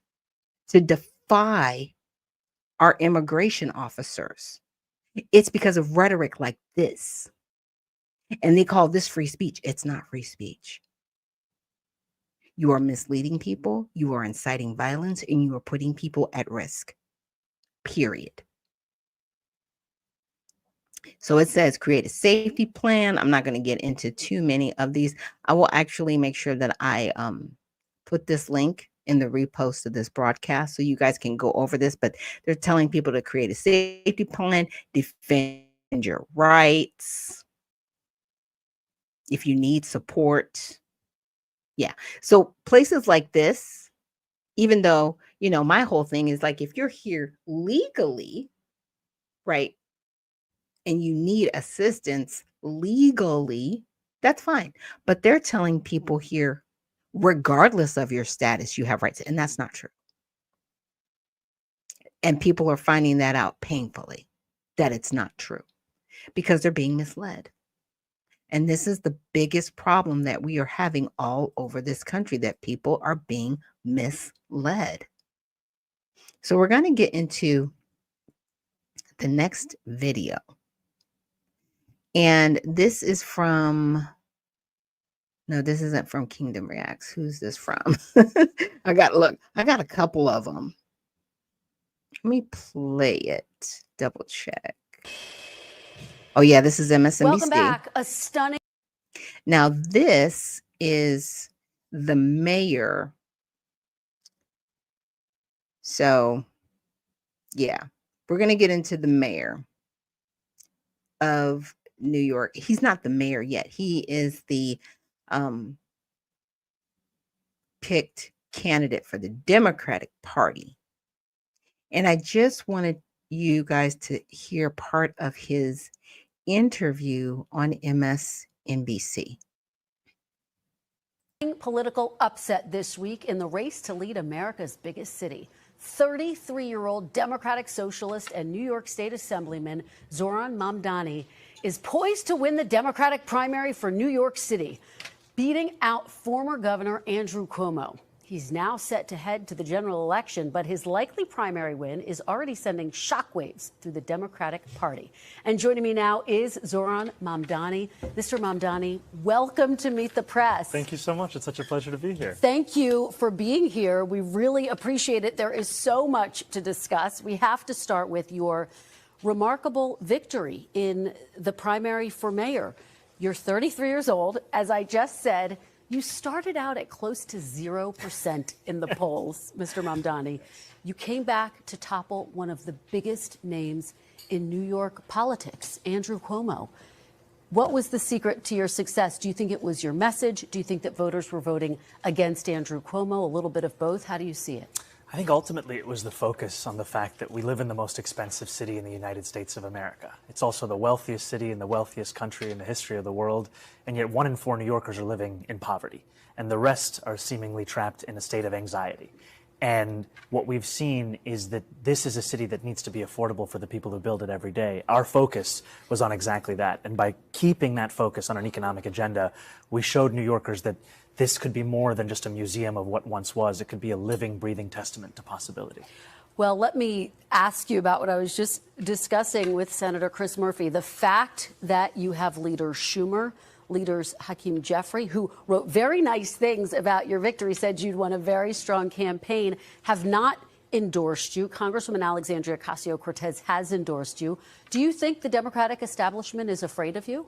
to defy our immigration officers. It's because of rhetoric like this. And they call this free speech. It's not free speech. You are misleading people. You are inciting violence, and you are putting people at risk. Period. So it says create a safety plan. I'm not going to get into too many of these. I will actually make sure that I put this link in the repost of this broadcast so you guys can go over this. But they're telling people to create a safety plan, defend your rights. If you need support. Yeah. So places like this, even though, my whole thing is like, if you're here legally, right, and you need assistance legally, that's fine. But they're telling people here, regardless of your status, you have rights. And that's not true. And people are finding that out painfully, that it's not true. because they're being misled. And this is the biggest problem that we are having all over this country, that people are being misled. So we're going to get into the next video. And this is from, no, this isn't from Kingdom Reacts. Who's this from? I got a couple of them. Let me play it. Double check. Oh yeah, this is MSNBC. Welcome back. A stunning. Now this is the mayor. So yeah, we're going to get into the mayor of New York. He's not the mayor yet. He is the picked candidate for the Democratic Party. And I just wanted you guys to hear part of his interview on MSNBC. Political upset this week in the race to lead America's biggest city. 33-year-old Democratic Socialist and New York State Assemblyman Zohran Mamdani is poised to win the Democratic primary for New York City, beating out former Governor Andrew Cuomo. He's now set to head to the general election, but his likely primary win is already sending shockwaves through the Democratic Party. And joining me now is Zohran Mamdani. Mr. Mamdani, welcome to Meet the Press. Thank you so much. It's such a pleasure to be here. Thank you for being here. We really appreciate it. There is so much to discuss. We have to start with your remarkable victory in the primary for mayor. You're 33 years old. As I just said, you started out at close to 0% in the polls, Mr. Mamdani. You came back to topple one of the biggest names in New York politics, Andrew Cuomo. What was the secret to your success? Do you think it was your message? Do you think that voters were voting against Andrew Cuomo? A little bit of both? How do you see it? I think ultimately it was the focus on the fact that we live in the most expensive city in the United States of America. It's also the wealthiest city in the wealthiest country in the history of the world, and yet 1 in 4 New Yorkers are living in poverty, and the rest are seemingly trapped in a state of anxiety. And what we've seen is that this is a city that needs to be affordable for the people who build it every day. Our focus was on exactly that, and by keeping that focus on an economic agenda, we showed New Yorkers that this could be more than just a museum of what once was. It could be a living, breathing testament to possibility. Well, let me ask you about what I was just discussing with Senator Chris Murphy. The fact that you have leaders Schumer, leaders Hakeem Jeffrey, who wrote very nice things about your victory, said you'd won a very strong campaign, have not endorsed you. Congresswoman Alexandria Ocasio-Cortez has endorsed you. Do you think the Democratic establishment is afraid of you?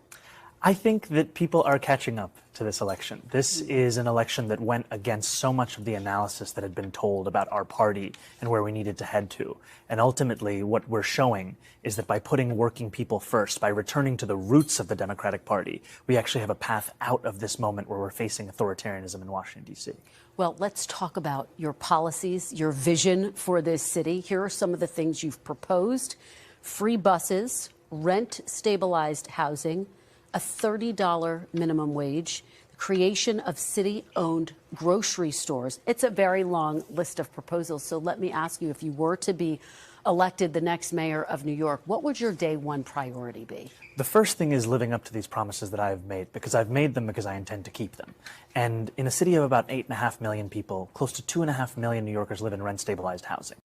I think that people are catching up to this election. This is an election that went against so much of the analysis that had been told about our party and where we needed to head to. And ultimately, what we're showing is that by putting working people first, by returning to the roots of the Democratic Party, we actually have a path out of this moment where we're facing authoritarianism in Washington, D.C. Well, let's talk about your policies, your vision for this city. Here are some of the things you've proposed: free buses, rent-stabilized housing, a $30 minimum wage, the creation of city-owned grocery stores. It's a very long list of proposals. So let me ask you, if you were to be elected the next mayor of New York, what would your day one priority be? The first thing is living up to these promises that I've made, because I've made them because I intend to keep them. And in a city of about 8.5 million people, close to 2.5 million New Yorkers live in rent-stabilized housing.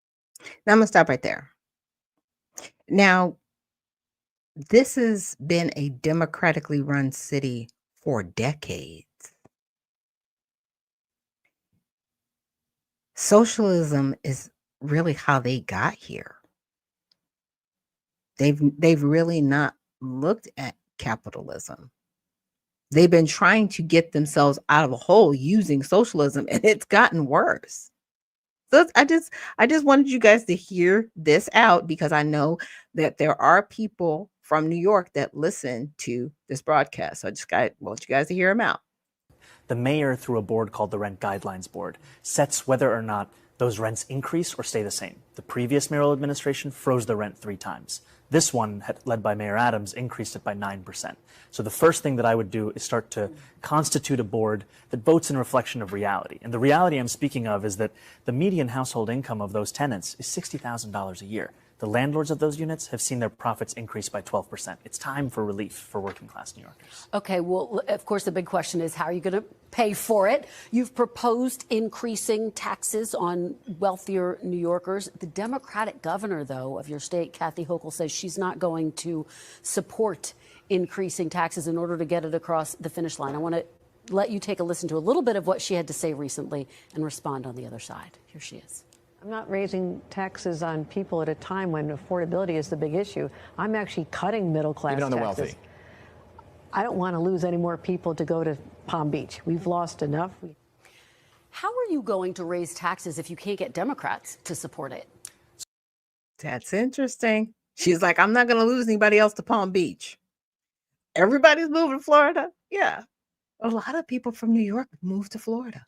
Now I'm going to stop right there. Now, this has been a democratically run city for decades. Socialism is really how they got here. They've really not looked at capitalism. They've been trying to get themselves out of a hole using socialism, and it's gotten worse. So I just wanted you guys to hear this out, because I know that there are people from New York that listen to this broadcast. So I want you guys to hear them out. The mayor, through a board called the Rent Guidelines Board, sets whether or not those rents increase or stay the same. The previous mayoral administration froze the rent 3 times. This one, led by Mayor Adams, increased it by 9%. So the first thing that I would do is start to constitute a board that votes in reflection of reality. And the reality I'm speaking of is that the median household income of those tenants is $60,000 a year. The landlords of those units have seen their profits increase by 12%. It's time for relief for working class New Yorkers. Okay, well, of course, the big question is how are you going to pay for it? You've proposed increasing taxes on wealthier New Yorkers. The Democratic governor, though, of your state, Kathy Hochul, says she's not going to support increasing taxes in order to get it across the finish line. I want to let you take a listen to a little bit of what she had to say recently and respond on the other side. Here she is. I'm not raising taxes on people at a time when affordability is the big issue. I'm actually cutting middle class taxes. Even on the wealthy. I don't want to lose any more people to go to Palm Beach. We've lost enough. How are you going to raise taxes if you can't get Democrats to support it? That's interesting. She's like, I'm not going to lose anybody else to Palm Beach. Everybody's moving to Florida. Yeah. A lot of people from New York moved to Florida.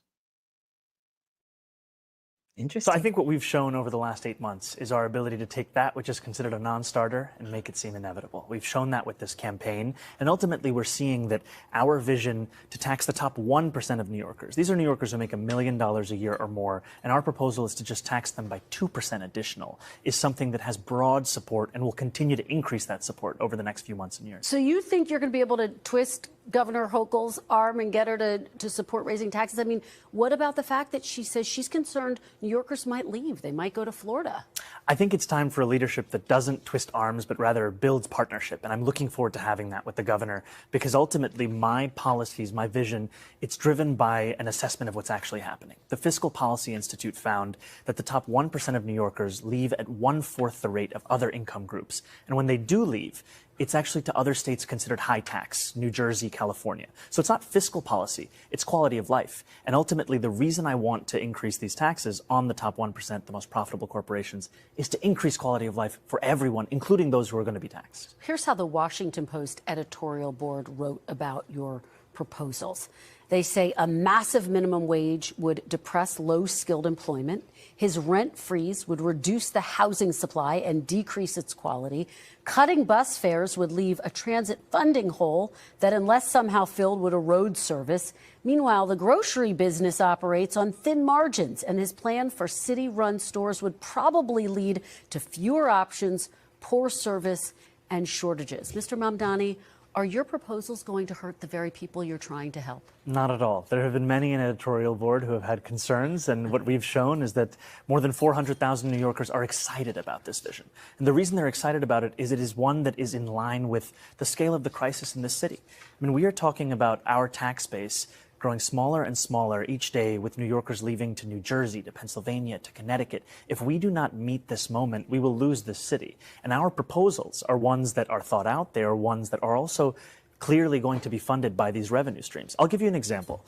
Interesting. So I think what we've shown over the last 8 months is our ability to take that which is considered a non-starter and make it seem inevitable. We've shown that with this campaign, and ultimately we're seeing that our vision to tax the top 1% of New Yorkers, these are New Yorkers who make $1 million a year or more, and our proposal is to just tax them by 2% additional, is something that has broad support and will continue to increase that support over the next few months and years. So you think you're going to be able to twist Governor Hochul's arm and get her to support raising taxes? I mean, what about the fact that she says she's concerned New Yorkers might leave? They might go to Florida. I think it's time for a leadership that doesn't twist arms, but rather builds partnership. And I'm looking forward to having that with the governor, because ultimately my policies, my vision, it's driven by an assessment of what's actually happening. The Fiscal Policy Institute found that the top 1% of New Yorkers leave at 1/4 the rate of other income groups. And when they do leave, it's actually to other states considered high tax, New Jersey, California. So it's not fiscal policy, it's quality of life. And ultimately, the reason I want to increase these taxes on the top 1%, the most profitable corporations, is to increase quality of life for everyone, including those who are going to be taxed. Here's how the Washington Post editorial board wrote about your proposals. They say a massive minimum wage would depress low-skilled employment. His rent freeze would reduce the housing supply and decrease its quality. Cutting bus fares would leave a transit funding hole that, unless somehow filled, would erode service. Meanwhile, the grocery business operates on thin margins, and his plan for city-run stores would probably lead to fewer options, poor service, and shortages. Mr. Mamdani, are your proposals going to hurt the very people you're trying to help? Not at all. There have been many in editorial board who have had concerns, and what we've shown is that more than 400,000 New Yorkers are excited about this vision. And the reason they're excited about it is one that is in line with the scale of the crisis in this city. I mean, we are talking about our tax base growing smaller and smaller each day, with New Yorkers leaving to New Jersey, to Pennsylvania, to Connecticut. If we do not meet this moment, we will lose this city. And our proposals are ones that are thought out. They are ones that are also clearly going to be funded by these revenue streams. I'll give you an example.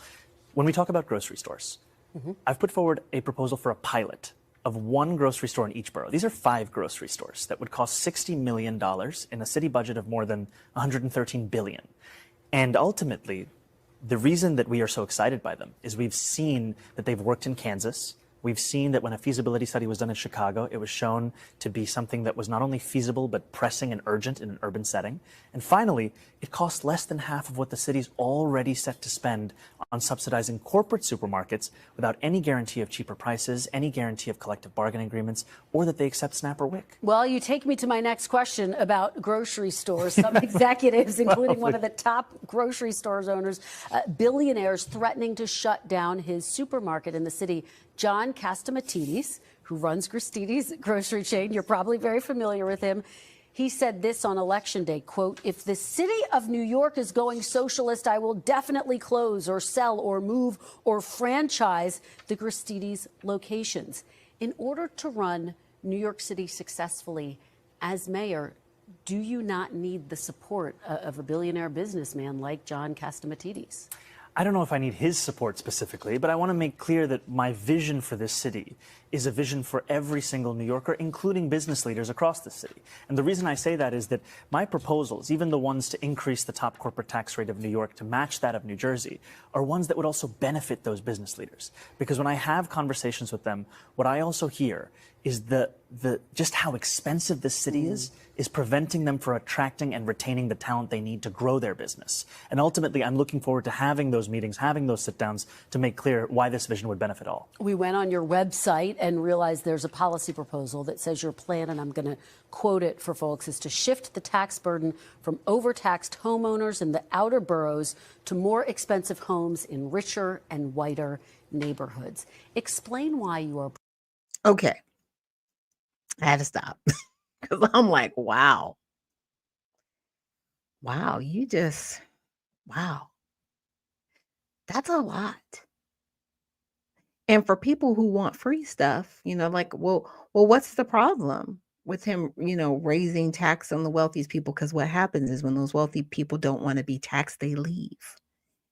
When we talk about grocery stores, I've put forward a proposal for a pilot of one grocery store in each borough. These are 5 grocery stores that would cost $60 million in a city budget of more than $113 billion. And ultimately, the reason that we are so excited by them is we've seen that they've worked in Kansas. We've seen that when a feasibility study was done in Chicago, it was shown to be something that was not only feasible, but pressing and urgent in an urban setting. And finally, it costs less than half of what the city's already set to spend on subsidizing corporate supermarkets without any guarantee of cheaper prices, any guarantee of collective bargaining agreements, or that they accept SNAP or WIC. Well, you take me to my next question about grocery stores. Some executives, including one of the top grocery stores owners, billionaires, threatening to shut down his supermarket in the city. John Catsimatidis, who runs Gristedes grocery chain, you're probably very familiar with him. He said this on Election Day, quote, "If the city of New York is going socialist, I will definitely close or sell or move or franchise the Gristedes locations." In order to run New York City successfully as mayor, do you not need the support of a billionaire businessman like John Catsimatidis? I don't know if I need his support specifically, but I want to make clear that my vision for this city is a vision for every single New Yorker, including business leaders across the city. And the reason I say that is that my proposals, even the ones to increase the top corporate tax rate of New York to match that of New Jersey, are ones that would also benefit those business leaders. Because when I have conversations with them, what I also hear is just how expensive this city is preventing them from attracting and retaining the talent they need to grow their business. And ultimately, I'm looking forward to having those meetings, having those sit-downs to make clear why this vision would benefit all. We went on your website and realize there's a policy proposal that says your plan, and I'm going to quote it for folks, is to shift the tax burden from overtaxed homeowners in the outer boroughs to more expensive homes in richer and whiter neighborhoods. Explain why you are. Okay. I had to stop because I'm like, wow. Wow, wow. That's a lot. And for people who want free stuff, like, well, what's the problem with him, raising tax on the wealthiest people? Because what happens is when those wealthy people don't want to be taxed, they leave.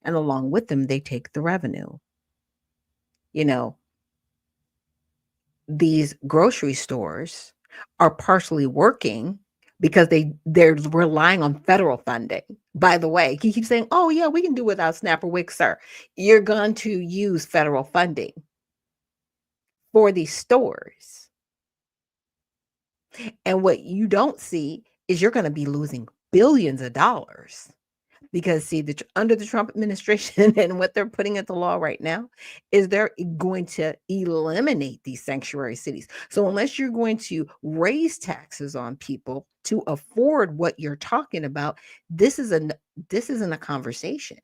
And along with them, they take the revenue. These grocery stores are partially working because they're relying on federal funding. By the way, he keeps saying, oh yeah, we can do without SNAP or WIC, sir. You're going to use federal funding for these stores. And what you don't see is you're going to be losing billions of dollars because see, under the Trump administration and what they're putting into law right now is they're going to eliminate these sanctuary cities. So unless you're going to raise taxes on people to afford what you're talking about, this isn't a conversation.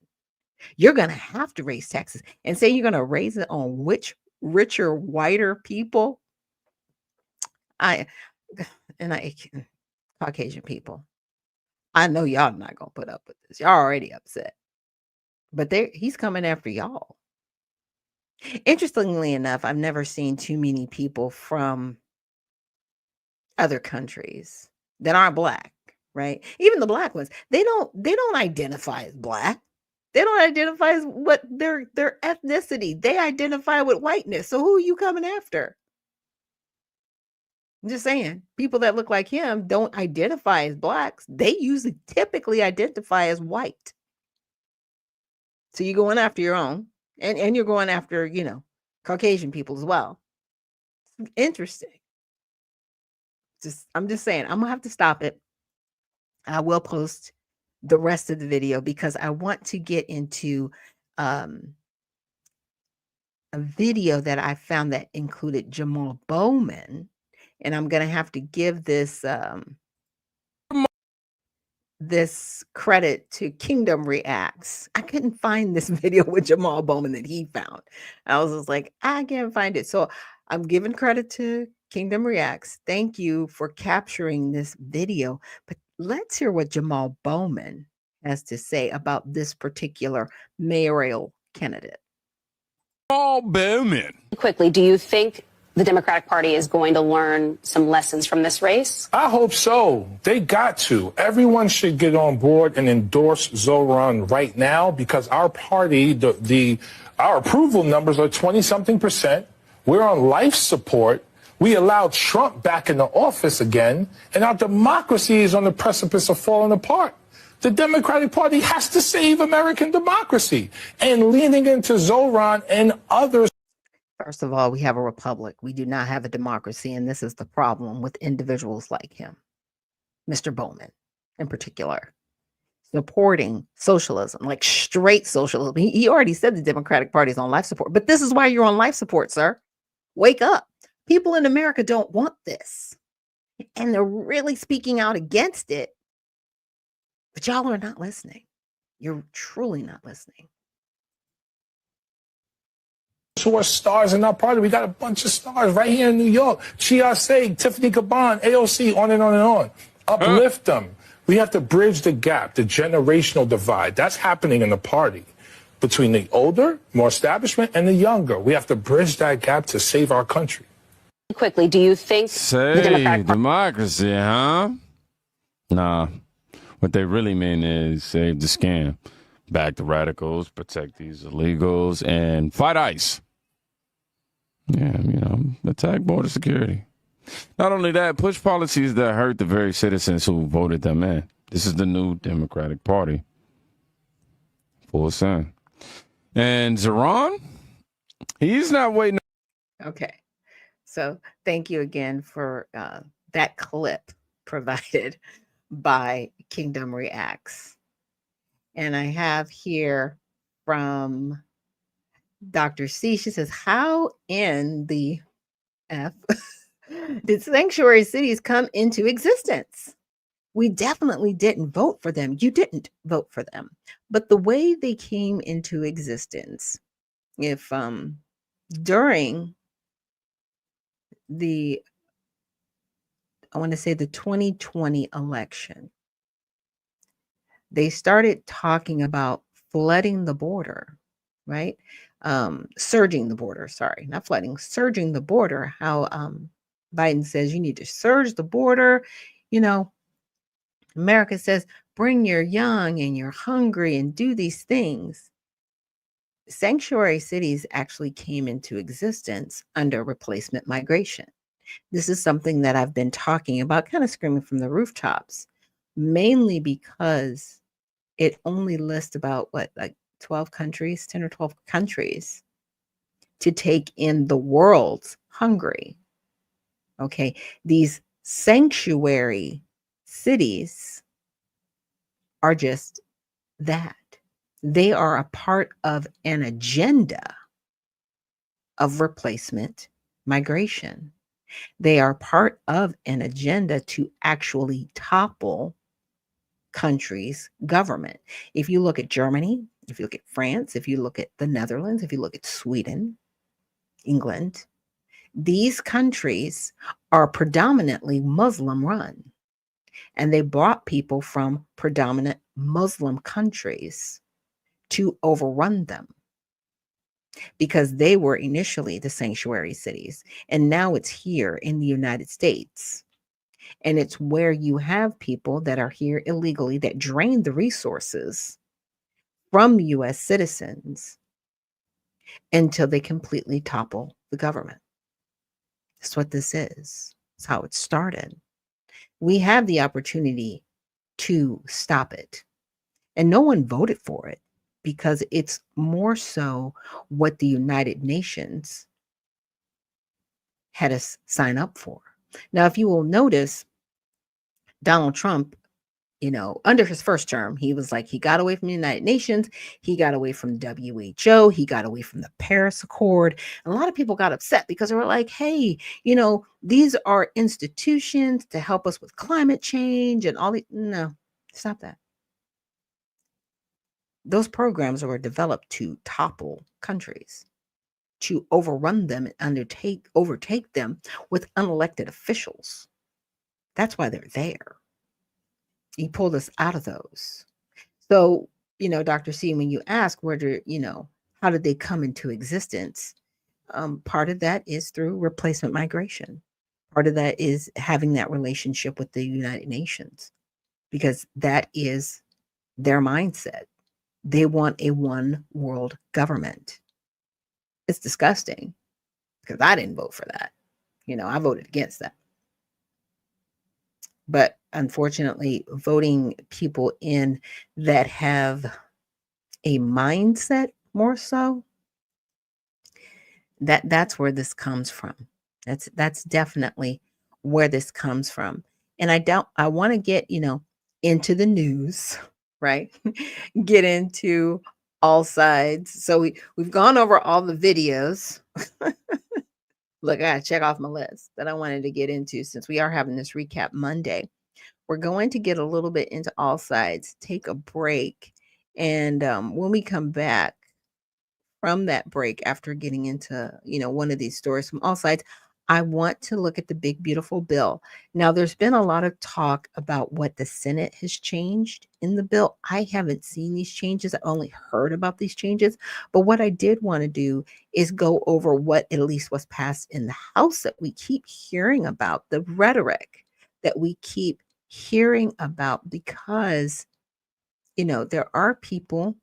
You're going to have to raise taxes and say you're going to raise it on which richer, whiter people. Caucasian people. I know y'all not gonna put up with this. Y'all already upset. But he's coming after y'all. Interestingly enough, I've never seen too many people from other countries that aren't black, right? Even the black ones, they don't identify as black. They don't identify as what their ethnicity. They identify with whiteness. So who are you coming after? I'm just saying, people that look like him don't identify as blacks. They typically identify as white. So you're going after your own, and you're going after, Caucasian people as well. Interesting. I'm just saying, I'm gonna have to stop it. I will post the rest of the video because I want to get into a video that I found that included Jamal Bowman. And I'm going to have to give this credit to Kingdom Reacts. I couldn't find this video with Jamal Bowman that he found. I was just like, I can't find it. So I'm giving credit to Kingdom Reacts. Thank you for capturing this video. But let's hear what Jamal Bowman has to say about this particular mayoral candidate. Jamal Bowman. Quickly, do you think the Democratic Party is going to learn some lessons from this race? I hope so. They got to. Everyone should get on board and endorse Zoran right now because our party, our approval numbers are 20-something%. We're on life support. We allowed Trump back in the office again, and our democracy is on the precipice of falling apart. The Democratic Party has to save American democracy, and leaning into Zoran and others. First of all, we have a republic. We do not have a democracy, and this is the problem with individuals like him, Mr. Bowman in particular, supporting socialism, like straight socialism. He already said the Democratic Party is on life support, but this is why you're on life support, sir. Wake up. People in America don't want this, and they're really speaking out against it, but y'all are not listening. You're truly not listening. Who are stars in our party. We got a bunch of stars right here in New York. Chia Saig, Tiffany Caban, AOC, on and on and on. Uplift them. We have to bridge the gap, the generational divide. That's happening in the party between the older, more establishment, and the younger. We have to bridge that gap to save our country. Quickly, do you think Save the Democratic Party... democracy, huh? Nah. What they really mean is save the scam. Back the radicals, protect these illegals, and fight ICE. Yeah, attack border security. Not only that, push policies that hurt the very citizens who voted them in. This is the new Democratic Party. Full send. And Zoran, he's not waiting. Okay. So thank you again for that clip provided by Kingdom Reacts. And I have here from Dr. C. She says, how in the F did sanctuary cities come into existence? We definitely didn't vote for them. You didn't vote for them. But the way they came into existence, if during the, I want to say the 2020 election, they started talking about flooding the border, right? Surging the border, sorry, not flooding, surging the border. How Biden says you need to surge the border. You know, America says, bring your young and you're hungry and do these things. Sanctuary cities actually came into existence under replacement migration. This is something that I've been talking about, kind of screaming from the rooftops, mainly because it only lists about what, like 12 countries, 10 or 12 countries to take in the world's hungry. Okay. These sanctuary cities are just that. They are a part of an agenda of replacement migration. They are part of an agenda to actually topple countries' government. If you look at Germany, if you look at France, if you look at the Netherlands, if you look at Sweden, England, these countries are predominantly Muslim run. And they brought people from predominant Muslim countries to overrun them because they were initially the sanctuary cities. And now it's here in the United States. And it's where you have people that are here illegally that drain the resources from US citizens until they completely topple the government. That's what this is. It's how it started. We have the opportunity to stop it. And no one voted for it because it's more so what the United Nations had us sign up for. Now, if you will notice, Donald Trump, you know, under his first term, he was like, he got away from the United Nations. He got away from WHO. He got away from the Paris Accord. And a lot of people got upset because they were like, hey, you know, these are institutions to help us with climate change and all the, no, stop that. Those programs were developed to topple countries, to overrun them and overtake them with unelected officials. That's why they're there. He pulled us out of those. So, you know, Dr. C, when you ask how did they come into existence? Part of that is through replacement migration. Part of that is having that relationship with the United Nations, because that is their mindset. They want a one world government. It's disgusting because I didn't vote for that. You know, I voted against that. But unfortunately, voting people in that have a mindset more so, that's where this comes from. That's definitely where this comes from. And I want to get, into the news, right? Get into all sides. So we've gone over all the videos. Look, I gotta check off my list that I wanted to get into since we are having this recap Monday. We're going to get a little bit into all sides, take a break, and when we come back from that break, after getting into one of these stories from all sides, I want to look at the big beautiful bill. Now, there's been a lot of talk about what the Senate has changed in the bill. I haven't seen these changes. I only heard about these changes. But what I did want to do is go over what at least was passed in the House that we keep hearing about, the rhetoric that we keep hearing about, because there are people,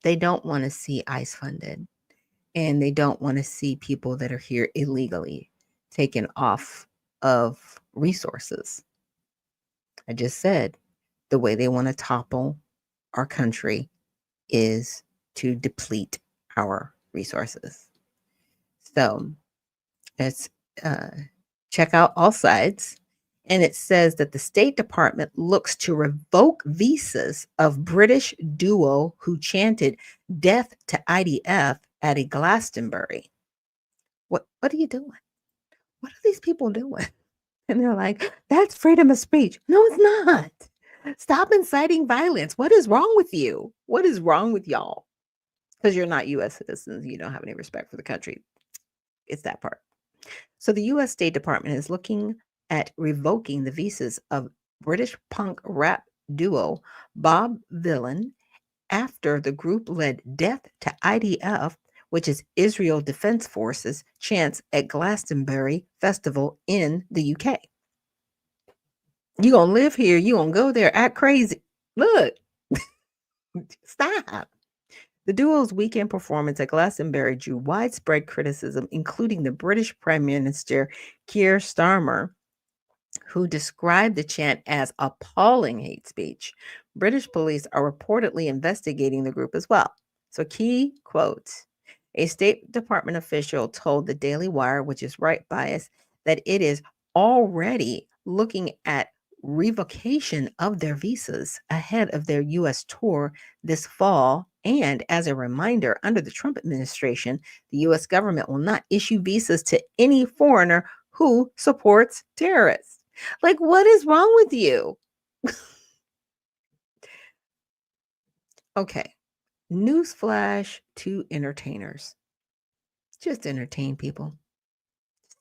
they don't want to see ICE funded, and they don't want to see people that are here illegally taken off of resources. I just said the way they want to topple our country is to deplete our resources. So let's check out all sides. And it says that the State Department looks to revoke visas of British duo who chanted death to IDF at a Glastonbury. What are you doing? what are these people doing? And they're like, that's freedom of speech. No, it's not. Stop inciting violence. What is wrong with you? What is wrong with y'all? Because you're not U.S. citizens. You don't have any respect for the country. It's that part. So the U.S. State Department is looking at revoking the visas of British punk rap duo Bob Dylan after the group led Death to IDF, which is Israel Defense Forces, chants at Glastonbury Festival in the UK. You gonna live here, you gonna go there, act crazy. Look, stop. The duo's weekend performance at Glastonbury drew widespread criticism, including the British Prime Minister Keir Starmer, who described the chant as appalling hate speech. British police are reportedly investigating the group as well. So, key quotes. A State Department official told the Daily Wire, which is right biased, that it is already looking at revocation of their visas ahead of their U.S. tour this fall. And as a reminder, under the Trump administration, the U.S. government will not issue visas to any foreigner who supports terrorists. Like, what is wrong with you? Okay. Newsflash to entertainers. Just entertain people.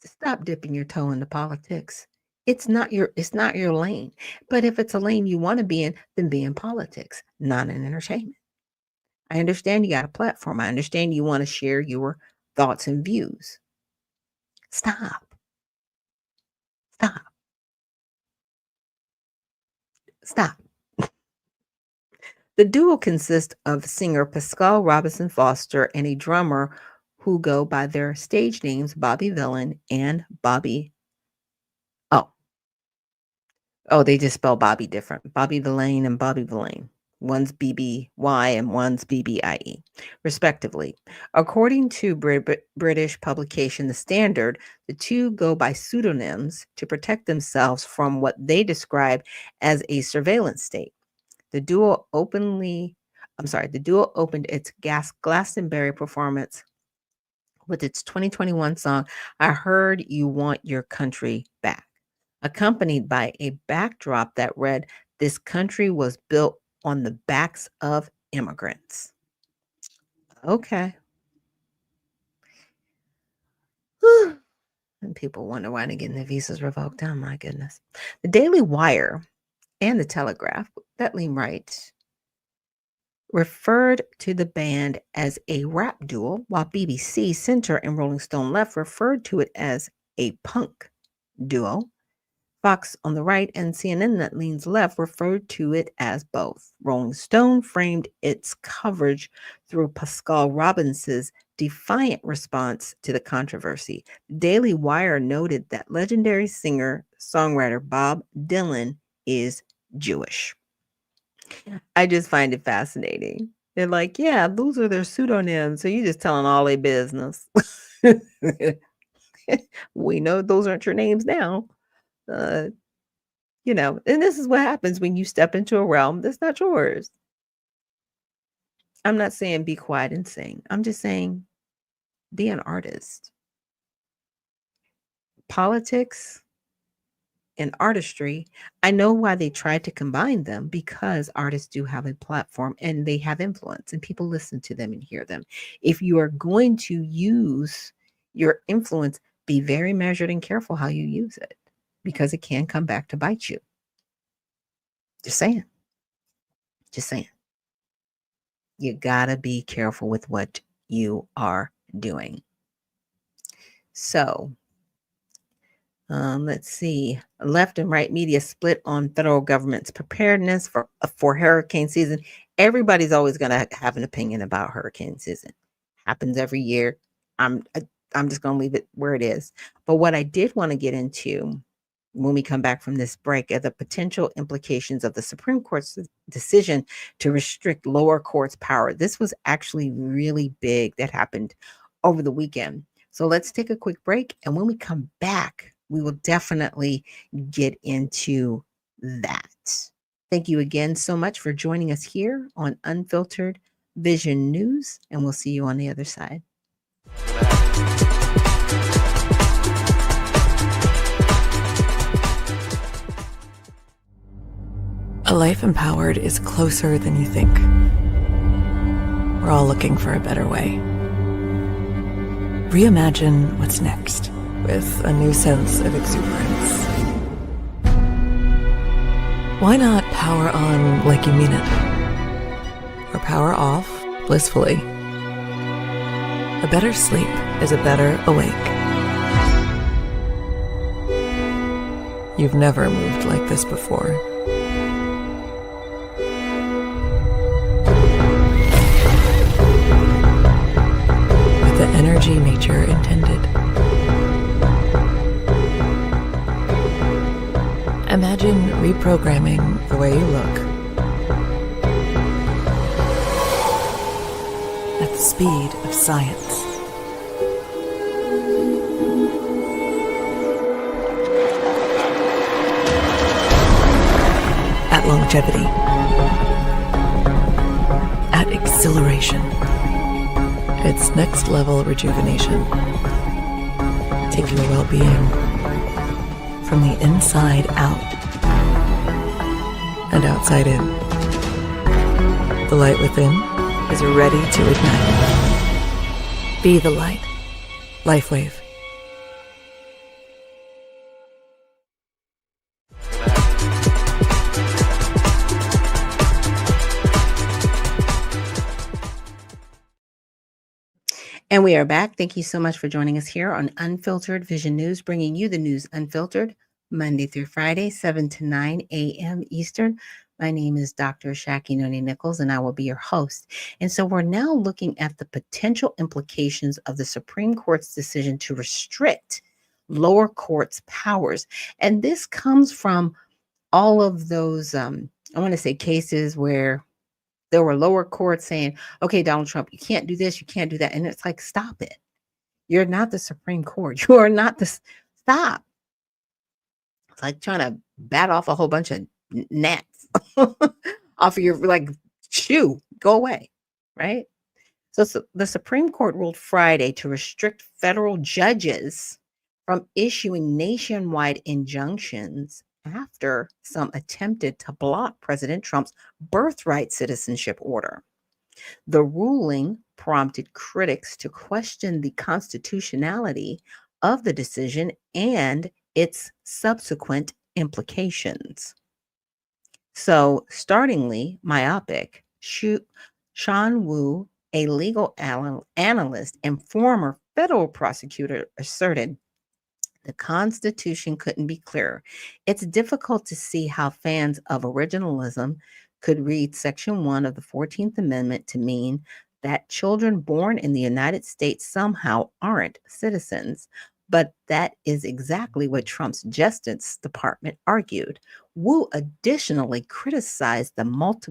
Stop dipping your toe into politics. It's not your lane. But if it's a lane you want to be in, then be in politics, not in entertainment. I understand you got a platform. I understand you want to share your thoughts and views. Stop. Stop. Stop. The duo consists of singer Pascal Robinson Foster and a drummer who go by their stage names Bobby Villain and Bobby. Oh, they just spell Bobby different. Bobby Villain and Bobby Villain. One's BBY and one's BBIE, respectively. According to British publication The Standard, the two go by pseudonyms to protect themselves from what they describe as a surveillance state. The duo opened its Glastonbury performance with its 2021 song, I Heard You Want Your Country Back, accompanied by a backdrop that read, This country was built on the backs of immigrants. Okay. Whew. And people wonder why they're getting their visas revoked. Oh, my goodness. The Daily Wire and the Telegraph, that lean right, referred to the band as a rap duo, while BBC Center and Rolling Stone Left referred to it as a punk duo. Fox on the right and CNN that leans left referred to it as both. Rolling Stone framed its coverage through Pascal Robinson's defiant response to the controversy. Daily Wire noted that legendary singer-songwriter Bob Dylan is Jewish. I just find it fascinating. They're like, yeah, those are their pseudonyms, so you're just telling all their business. We know those aren't your names now. And this is what happens when you step into a realm that's not yours. I'm not saying be quiet and sing. I'm just saying be an artist. Politics and artistry, I know why they tried to combine them, because artists do have a platform and they have influence and people listen to them and hear them. If you are going to use your influence, be very measured and careful how you use it, because it can come back to bite you. Just saying. Just saying. You gotta be careful with what you are doing. So, let's see. Left and right media split on federal government's preparedness for hurricane season. Everybody's always gonna have an opinion about hurricane season. Happens every year. I'm just gonna leave it where it is. But what I did want to get into when we come back from this break are the potential implications of the Supreme Court's decision to restrict lower courts' power. This was actually really big that happened over the weekend. So let's take a quick break. And when we come back, we will definitely get into that. Thank you again so much for joining us here on Unfiltered Vision News, and we'll see you on the other side. A life empowered is closer than you think. We're all looking for a better way. Reimagine what's next with a new sense of exuberance. Why not power on like you mean it? Or power off blissfully? A better sleep is a better awake. You've never moved like this before. With the energy nature intended. Imagine reprogramming the way you look at the speed of science. At longevity. At exhilaration. It's next level rejuvenation. Take your well-being from the inside out and outside in. The light within is ready to ignite. Be the light. LifeWave. And we are back. Thank you so much for joining us here on Unfiltered Vision News, bringing you the news unfiltered Monday through Friday, 7 to 9 a.m. Eastern. My name is Dr. Ashaki Noni Nichols, and I will be your host. And so we're now looking at the potential implications of the Supreme Court's decision to restrict lower courts' powers. And this comes from all of those, I want to say, cases where there were lower courts saying, okay, Donald Trump, you can't do this, you can't do that. And it's like, stop it. You're not the Supreme Court. You are not the, stop. It's like trying to bat off a whole bunch of gnats off of your like shoe. Go away, right? So the Supreme Court ruled Friday to restrict federal judges from issuing nationwide injunctions after some attempted to block President Trump's birthright citizenship order. The ruling prompted critics to question the constitutionality of the decision and its subsequent implications. So, startlingly myopic, Sean Wu, a legal analyst and former federal prosecutor, asserted the Constitution couldn't be clearer. It's difficult to see how fans of originalism could read Section 1 of the 14th Amendment to mean that children born in the United States somehow aren't citizens. But that is exactly what Trump's Justice Department argued. Wu additionally criticized the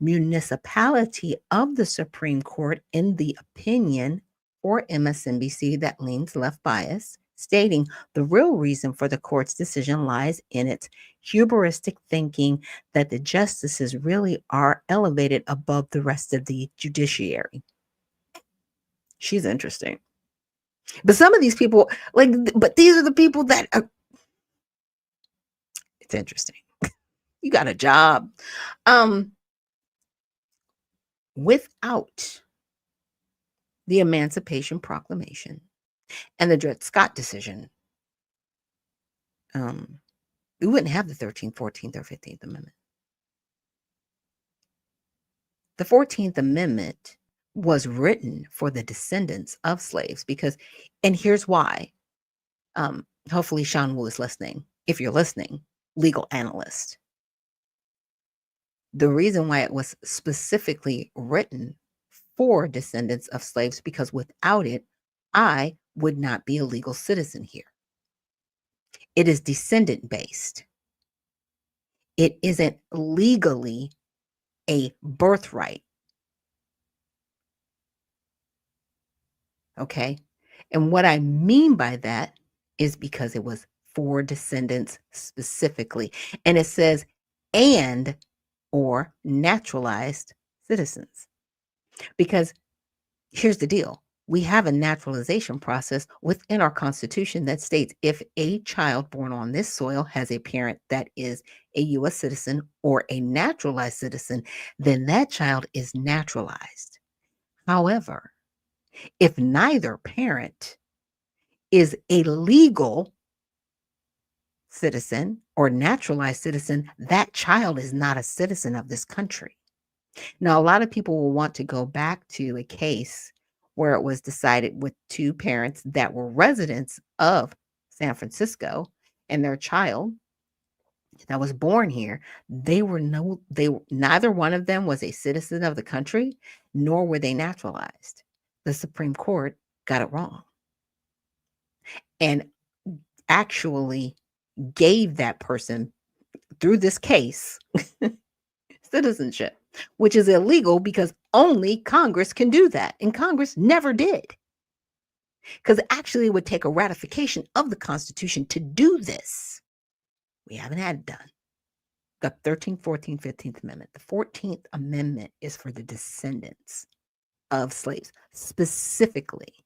municipality of the Supreme Court in the opinion for MSNBC that leans left bias, stating the real reason for the court's decision lies in its hubristic thinking that the justices really are elevated above the rest of the judiciary. She's interesting. But some of these people, but these are the people that are, it's interesting. You got a job. Without the Emancipation Proclamation and the Dred Scott decision, we wouldn't have the 13th, 14th, or 15th Amendment. The 14th Amendment was written for the descendants of slaves because, and here's why. Hopefully Sean Wu is listening. If you're listening, legal analyst. The reason why it was specifically written for descendants of slaves, because without it, I would not be a legal citizen here. It is descendant based. It isn't legally a birthright. Okay. And what I mean by that is because it was for descendants specifically. And it says, and or naturalized citizens. Because here's the deal. we have a naturalization process within our Constitution that states if a child born on this soil has a parent that is a U.S. citizen or a naturalized citizen, then that child is naturalized. However, if neither parent is a legal citizen or naturalized citizen, that child is not a citizen of this country. Now, a lot of people will want to go back to a case where it was decided with two parents that were residents of San Francisco and their child that was born here, neither one of them was a citizen of the country, nor were they naturalized. The Supreme Court got it wrong and actually gave that person, through this case, citizenship, which is illegal because only Congress can do that. And Congress never did. Because actually it would take a ratification of the Constitution to do this. We haven't had it done. The 13th, 14th, 15th Amendment. The 14th Amendment is for the descendants of slaves specifically.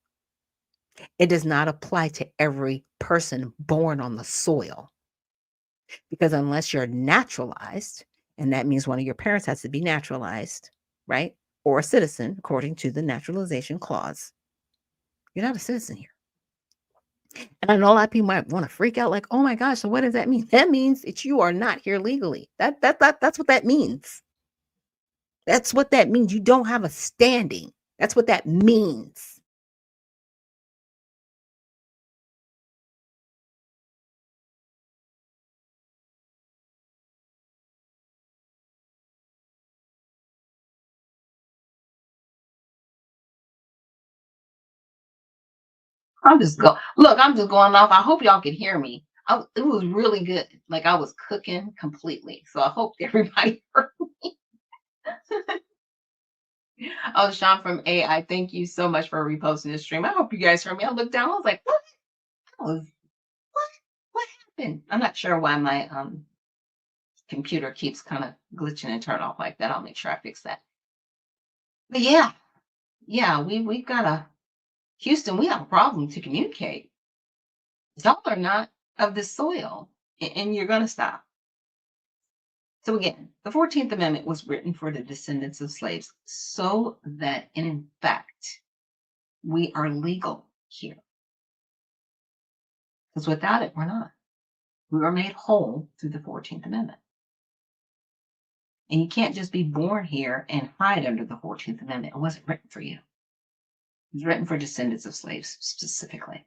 It does not apply to every person born on the soil. Because unless you're naturalized, and that means one of your parents has to be naturalized, right? Or a citizen, according to the naturalization clause, you're not a citizen here. And I know a lot of people might want to freak out like, oh my gosh, so what does that mean? That means that you are not here legally. That's what that means. That's what that means. You don't have a standing. That's what that means. I'm just going off. I hope y'all can hear me. It was really good. Like I was cooking completely. So I hope everybody heard me. Oh, Sean from AI, thank you so much for reposting this stream. I hope you guys heard me. I looked down. I was like, what happened? I'm not sure why my computer keeps kind of glitching and turning off like that. I'll make sure I fix that. But yeah, we've got Houston, we have a problem to communicate. Y'all are not of this soil, and you're going to stop. So again, the 14th Amendment was written for the descendants of slaves so that, in fact, we are legal here. Because without it, we're not. We were made whole through the 14th Amendment. And you can't just be born here and hide under the 14th Amendment. It wasn't written for you. It was written for descendants of slaves specifically,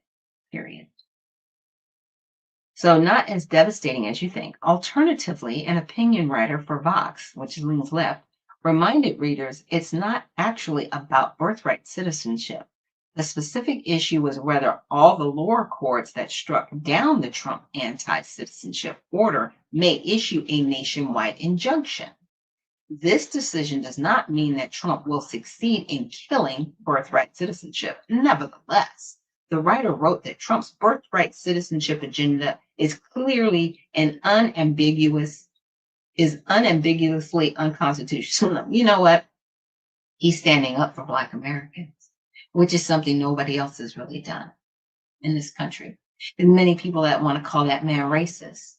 period. So not as devastating as you think. Alternatively, an opinion writer for Vox, which leans left, reminded readers it's not actually about birthright citizenship. The specific issue was whether all the lower courts that struck down the Trump anti-citizenship order may issue a nationwide injunction. This decision does not mean that Trump will succeed in killing birthright citizenship. Nevertheless, the writer wrote that Trump's birthright citizenship agenda is clearly unambiguously unconstitutional. You know what? He's standing up for Black Americans, which is something nobody else has really done in this country. There's many people that want to call that man racist.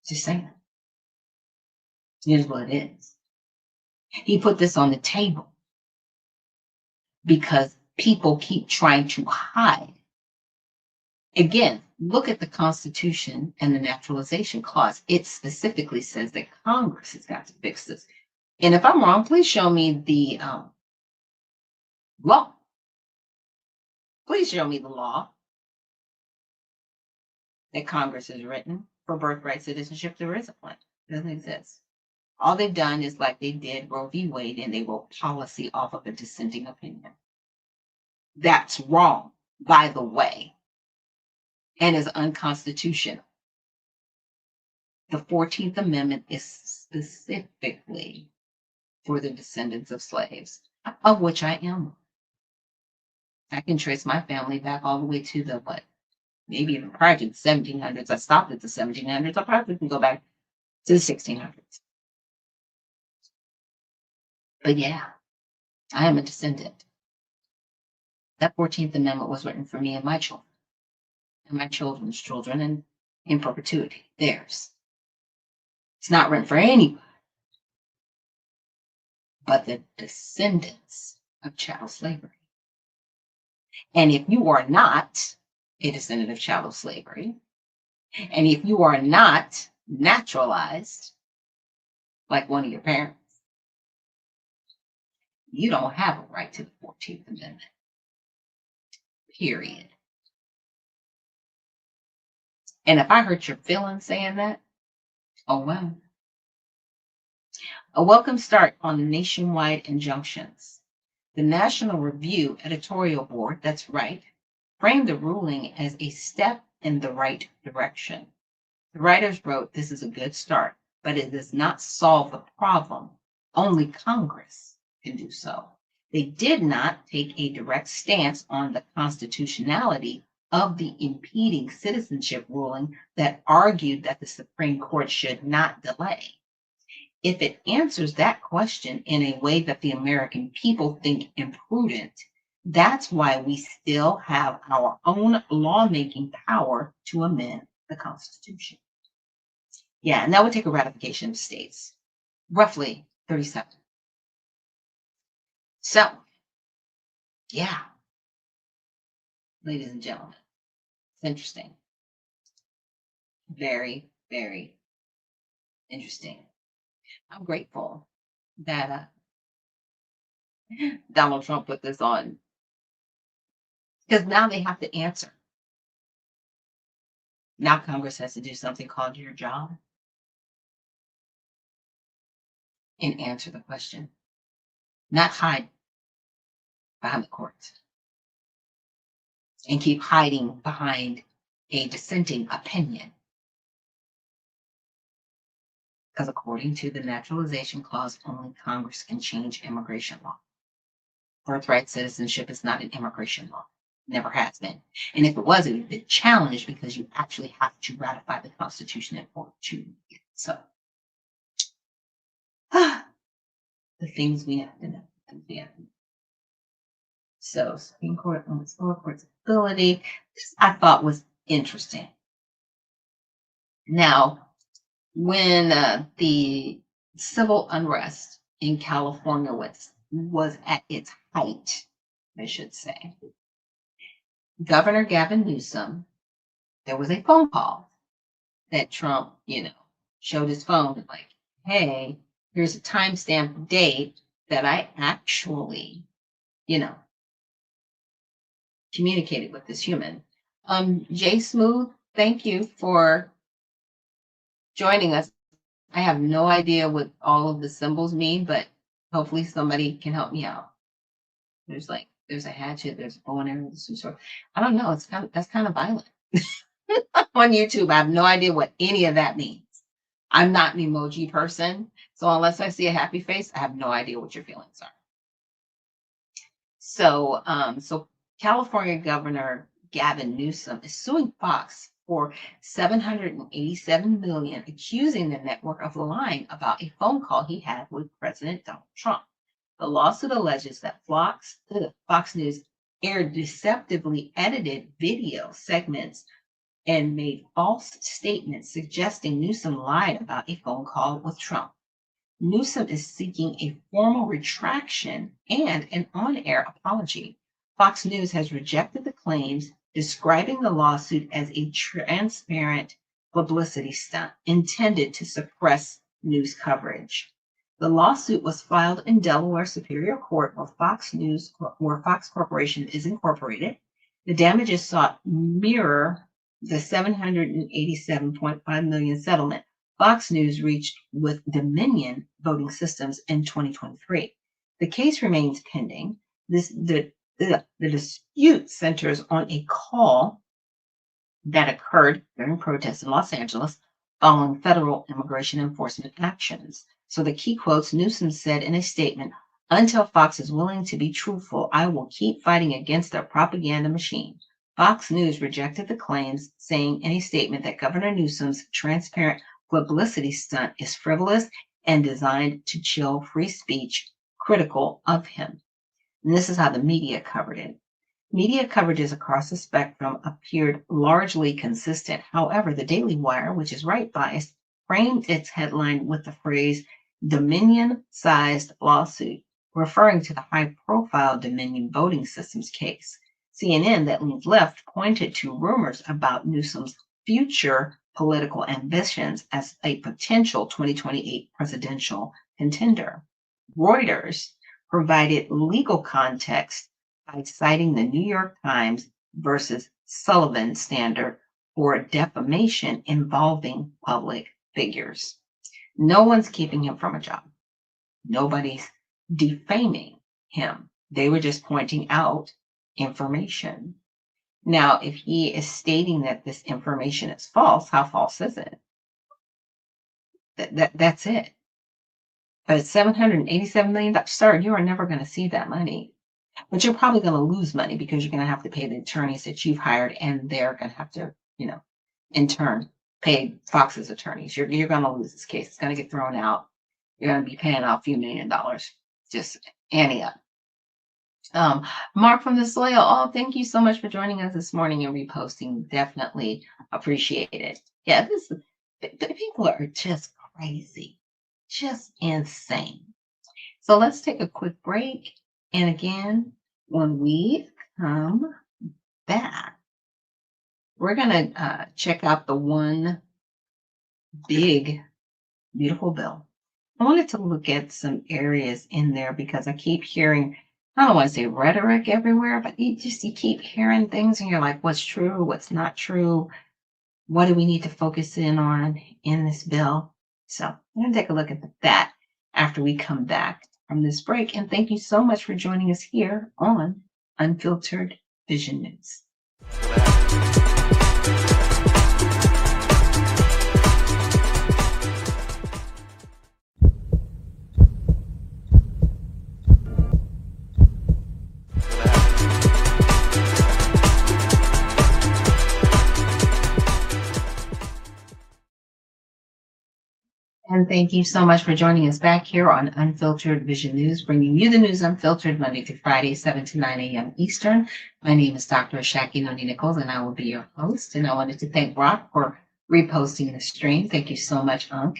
Just saying. Here's what it is. He put this on the table because people keep trying to hide. Again, look at the Constitution and the Naturalization Clause. It specifically says that Congress has got to fix this. And if I'm wrong, please show me the law. Please show me the law that Congress has written for birthright citizenship. There isn't one. It doesn't exist. All they've done is like they did Roe v. Wade, and they wrote policy off of a dissenting opinion. That's wrong, by the way, and is unconstitutional. The 14th Amendment is specifically for the descendants of slaves, of which I am. I can trace my family back all the way to the, maybe even prior to the 1700s. I stopped at the 1700s. I probably can go back to the 1600s. But yeah, I am a descendant. That 14th Amendment was written for me and my children, and my children's children, and in perpetuity, theirs. It's not written for anybody but the descendants of chattel slavery. And if you are not a descendant of chattel slavery, and if you are not naturalized like one of your parents, you don't have a right to the 14th Amendment. Period. And if I hurt your feelings saying that, oh well. A welcome start on nationwide injunctions. The National Review editorial board, that's right, framed the ruling as a step in the right direction. The writers wrote, "This is a good start, but it does not solve the problem. Only Congress can do so." They did not take a direct stance on the constitutionality of the impeding citizenship ruling that argued that the Supreme Court should not delay. If it answers that question in a way that the American people think imprudent, that's why we still have our own lawmaking power to amend the Constitution. Yeah, and that would take a ratification of states, roughly 37. So, yeah, ladies and gentlemen, it's interesting. Very, very interesting. I'm grateful that Donald Trump put this on, because now they have to answer. Now Congress has to do something called your job and answer the question, not hide behind the courts and keep hiding behind a dissenting opinion. Because according to the Naturalization Clause, only Congress can change immigration law. Birthright citizenship is not an immigration law. Never has been. And if it was, it would have been challenged because you actually have to ratify the Constitution in order to get it. So, the things we have to know. So, Supreme Court on its lower court's ability, I thought was interesting. Now, when the civil unrest in California was at its height, I should say, Governor Gavin Newsom, there was a phone call that Trump, showed his phone like, hey, here's a timestamp date that I actually, communicated with this human. Jay Smooth, thank you for joining us. I have no idea what all of the symbols mean, but hopefully somebody can help me out. There's a hatchet, there's a bow and arrow, some sort. I don't know. That's kind of violent. On YouTube, I have no idea what any of that means. I'm not an emoji person, so unless I see a happy face, I have no idea what your feelings are. So California Governor Gavin Newsom is suing Fox for $787 million, accusing the network of lying about a phone call he had with President Donald Trump. The lawsuit alleges that Fox News aired deceptively edited video segments and made false statements suggesting Newsom lied about a phone call with Trump. Newsom is seeking a formal retraction and an on-air apology. Fox News has rejected the claims, describing the lawsuit as a transparent publicity stunt intended to suppress news coverage. The lawsuit was filed in Delaware Superior Court, where Fox Corporation is incorporated. The damages sought mirror the $787.5 million settlement Fox News reached with Dominion Voting Systems in 2023. The case remains pending. The dispute centers on a call that occurred during protests in Los Angeles following federal immigration enforcement actions. So the key quotes, Newsom said in a statement, "Until Fox is willing to be truthful, I will keep fighting against their propaganda machine." Fox News rejected the claims, saying in a statement that Governor Newsom's transparent publicity stunt is frivolous and designed to chill free speech critical of him. And this is how the media covered it. Media coverages across the spectrum appeared largely consistent. However, the Daily Wire, which is right biased, framed its headline with the phrase Dominion-sized lawsuit, referring to the high-profile Dominion voting systems case. CNN, that leans left, pointed to rumors about Newsom's future political ambitions as a potential 2028 presidential contender. Reuters provided legal context by citing the New York Times versus Sullivan standard for defamation involving public figures. No one's keeping him from a job. Nobody's defaming him. They were just pointing out information. Now, if he is stating that this information is false, how false is it? That's it. But $787 million, sir, you are never going to see that money. But you're probably going to lose money because you're going to have to pay the attorneys that you've hired, and they're going to have to, in turn, pay Fox's attorneys. You're going to lose this case. It's going to get thrown out. You're going to be paying out a few $1 million. Just ante up. Mark from the Soil. Oh, thank you so much for joining us this morning and reposting. Definitely appreciate it. Yeah, the people are just crazy, just insane. So let's take a quick break. And again, when we come back, we're going to check out the one big, beautiful bill. I wanted to look at some areas in there because I keep hearing, I don't want to say rhetoric everywhere, but you keep hearing things and you're like, what's true? What's not true? What do we need to focus in on in this bill? So I'm going to take a look at that after we come back from this break. And thank you so much for joining us here on Unfiltered Vision News. And thank you so much for joining us back here on Unfiltered Vision News, bringing you the news unfiltered Monday through Friday, 7 to 9 a.m. Eastern. My name is Dr. Ashaki Noni Nichols, and I will be your host. And I wanted to thank Brock for reposting the stream. Thank you so much, Unc.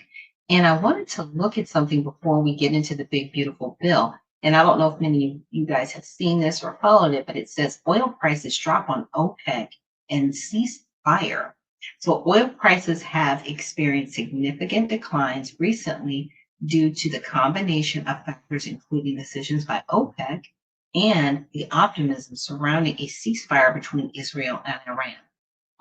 And I wanted to look at something before we get into the big, beautiful bill. And I don't know if many of you guys have seen this or followed it, but it says oil prices drop on OPEC and cease fire. So oil prices have experienced significant declines recently due to the combination of factors, including decisions by OPEC and the optimism surrounding a ceasefire between Israel and Iran.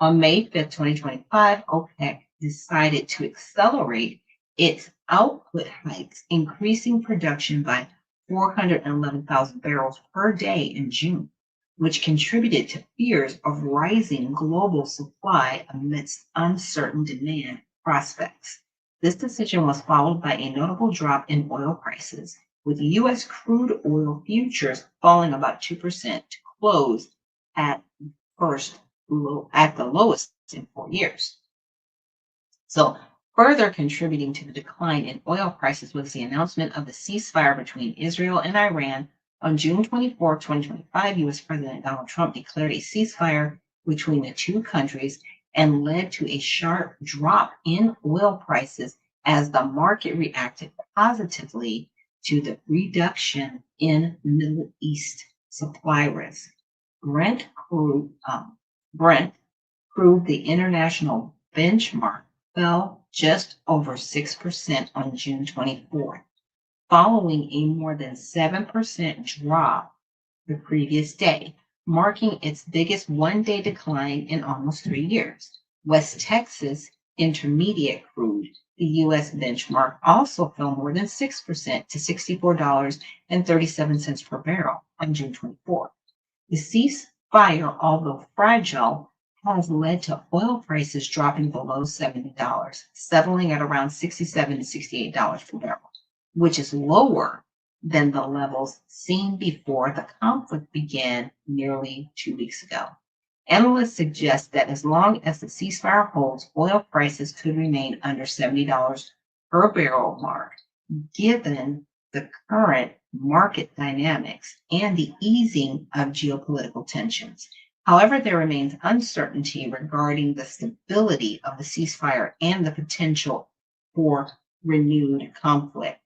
On May 5th, 2025, OPEC decided to accelerate its output hikes, increasing production by 411,000 barrels per day in June, which contributed to fears of rising global supply amidst uncertain demand prospects. This decision was followed by a notable drop in oil prices, with U.S. crude oil futures falling about 2% to close at the lowest in 4 years. So, further contributing to the decline in oil prices was the announcement of the ceasefire between Israel and Iran. On June 24, 2025, U.S. President Donald Trump declared a ceasefire between the two countries and led to a sharp drop in oil prices as the market reacted positively to the reduction in Middle East supply risk. Brent crude, the international benchmark, fell just over 6% on June 24th. Following a more than 7% drop the previous day, marking its biggest one-day decline in almost 3 years. West Texas Intermediate crude, the U.S. benchmark, also fell more than 6% to $64.37 per barrel on June 24th. The ceasefire, although fragile, has led to oil prices dropping below $70, settling at around $67 to $68 per barrel, which is lower than the levels seen before the conflict began nearly 2 weeks ago. Analysts suggest that as long as the ceasefire holds, oil prices could remain under $70 per barrel mark, given the current market dynamics, and the easing of geopolitical tensions. However, there remains uncertainty regarding the stability of the ceasefire and the potential for renewed conflict,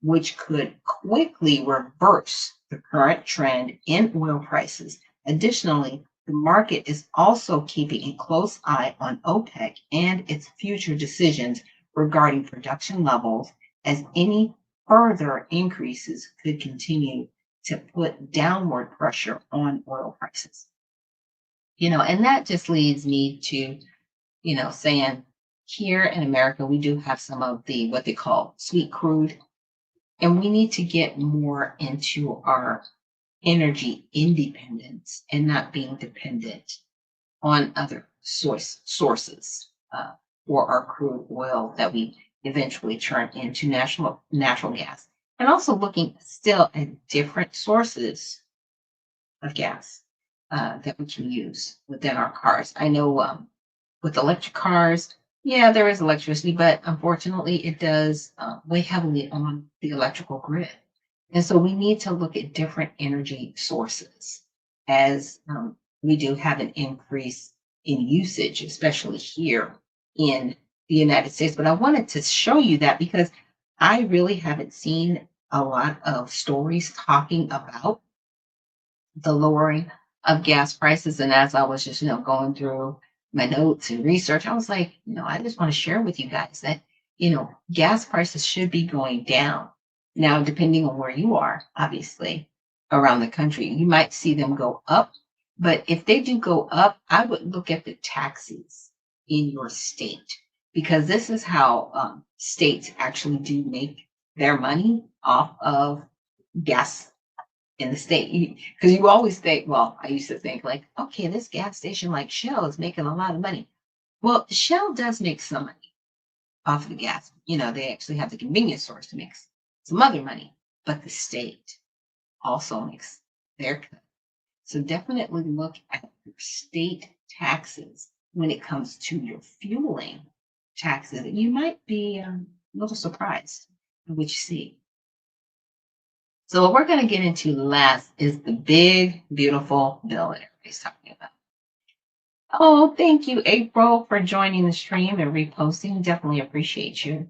which could quickly reverse the current trend in oil prices. Additionally, the market is also keeping a close eye on OPEC and its future decisions regarding production levels, as any further increases could continue to put downward pressure on oil prices. And that just leads me to, saying here in America, we do have some of the what they call sweet crude, and we need to get more into our energy independence and not being dependent on other sources for our crude oil that we eventually turn into natural gas, and also looking still at different sources of gas that we can use within our cars. I know with electric cars, yeah, there is electricity, but unfortunately it does weigh heavily on the electrical grid. And so we need to look at different energy sources as we do have an increase in usage, especially here in the United States. But I wanted to show you that because I really haven't seen a lot of stories talking about the lowering of gas prices. And as I was just, going through my notes and research, I was like, I just want to share with you guys that, gas prices should be going down. Now, depending on where you are, obviously, around the country, you might see them go up. But if they do go up, I would look at the taxes in your state, because this is how states actually do make their money off of gas in the state. Because you always think, well, I used to think like, okay, this gas station like Shell is making a lot of money. Well, Shell does make some money off of the gas. They actually have the convenience stores to make some other money, but the state also makes their cut. So definitely look at your state taxes when it comes to your fueling taxes. You might be a little surprised at what you see. So what we're going to get into last is the big, beautiful bill that everybody's talking about. Oh, thank you, April, for joining the stream and reposting. Definitely appreciate you.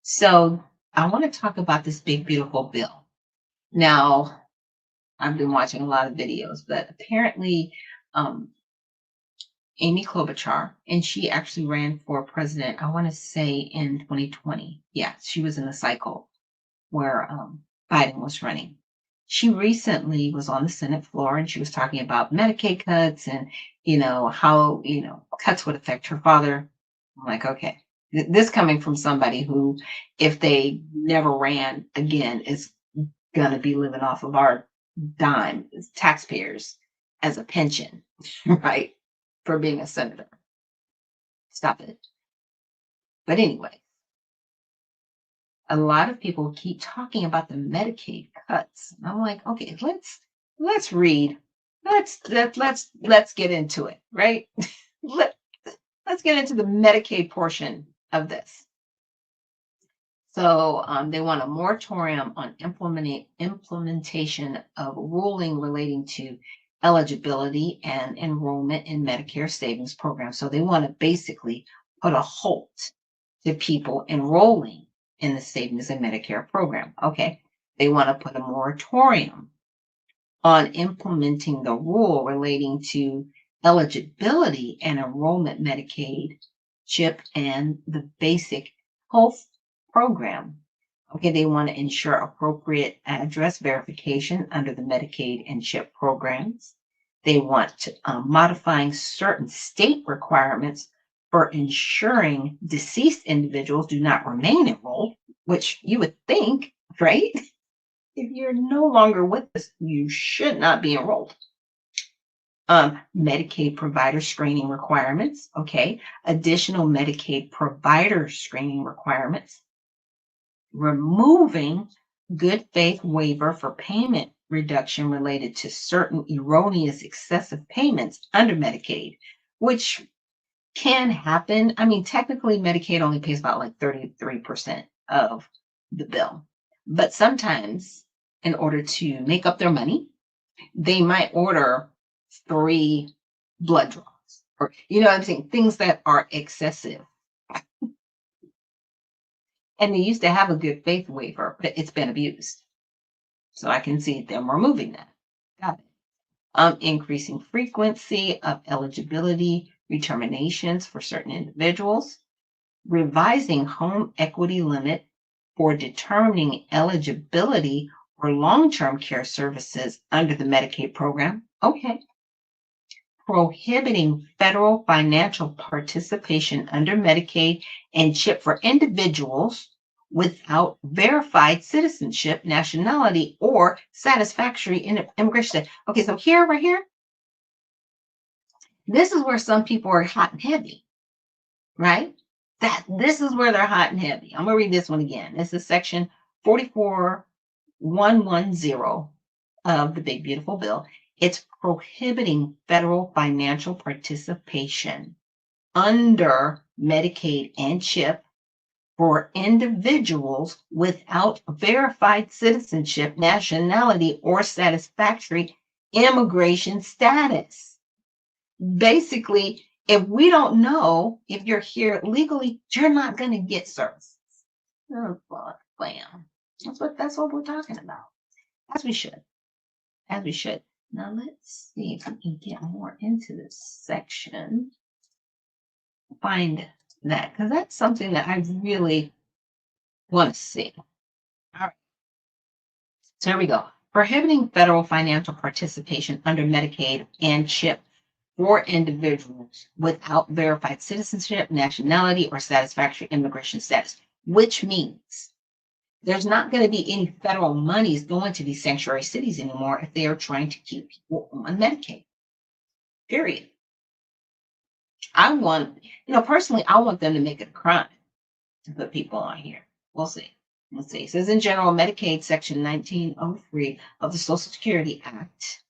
So I want to talk about this big, beautiful bill. Now, I've been watching a lot of videos, but apparently Amy Klobuchar, and she actually ran for president, I want to say in 2020. Yeah, she was in the cycle where Biden was running. She recently was on the Senate floor and she was talking about Medicaid cuts and, how, cuts would affect her father. I'm like, okay, this coming from somebody who, if they never ran again, is going to be living off of our dime as taxpayers as a pension, right? For being a senator. Stop it. But anyway, a lot of people keep talking about the Medicaid cuts. And I'm like, okay, let's read. Let's get into it, right? Let's get into the Medicaid portion of this. So they want a moratorium on implementation of ruling relating to eligibility and enrollment in Medicare savings programs. So they want to basically put a halt to people enrolling in the savings and Medicare program. Okay. They want to put a moratorium on implementing the rule relating to eligibility and enrollment Medicaid, CHIP, and the basic health program. Okay, they want to ensure appropriate address verification under the Medicaid and CHIP programs. They want to modifying certain state requirements for ensuring deceased individuals do not remain enrolled, which you would think, right? If you're no longer with us, you should not be enrolled. Medicaid provider screening requirements. Okay, additional Medicaid provider screening requirements. Removing good faith waiver for payment reduction related to certain erroneous excessive payments under Medicaid, which can happen. I mean, technically Medicaid only pays about like 33% of the bill, but sometimes in order to make up their money, they might order 3 blood draws, or, you know what I'm saying? Things that are excessive. And they used to have a good faith waiver, but it's been abused. So I can see them removing that. Got it. Increasing frequency of eligibility determinations for certain individuals, revising home equity limit for determining eligibility for long-term care services under the Medicaid program. Okay. Prohibiting federal financial participation under Medicaid and CHIP for individuals without verified citizenship, nationality, or satisfactory immigration status. Okay, so here, right here, this is where some people are hot and heavy, right? This is where they're hot and heavy. I'm gonna read this one again. This is section 44110 of the Big Beautiful Bill. It's prohibiting federal financial participation under Medicaid and CHIP for individuals without verified citizenship, nationality, or satisfactory immigration status. Basically, if we don't know if you're here legally, you're not going to get services. Oh, bam. That's what we're talking about. As we should. As we should. Now let's see if we can get more into this section. Find that, because that's something that I really want to see. All right. So here we go. Prohibiting federal financial participation under Medicaid and CHIP for individuals without verified citizenship, nationality, or satisfactory immigration status, which means there's not going to be any federal monies going to these sanctuary cities anymore if they are trying to keep people on Medicaid. Period. I want, personally, I want them to make it a crime to put people on here. We'll see. Let's see. It says in general, Medicaid section 1903 of the Social Security Act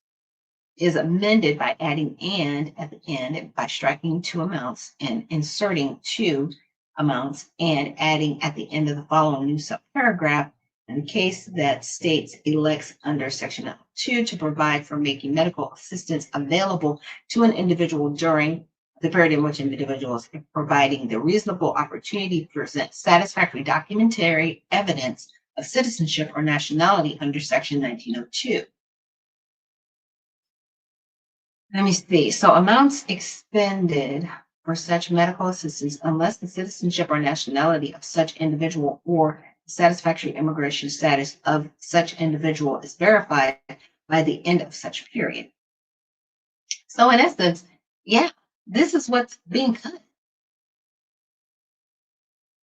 is amended by adding "and" at the end, by striking 2 amounts and inserting 2 amounts and adding at the end of the following new subparagraph in the case that states elects under section 2 to provide for making medical assistance available to an individual during the period in which individual is providing the reasonable opportunity to present satisfactory documentary evidence of citizenship or nationality under section 1902. Let me see. So amounts expended for such medical assistance, unless the citizenship or nationality of such individual or satisfactory immigration status of such individual is verified by the end of such period. So in essence, yeah, this is what's being cut.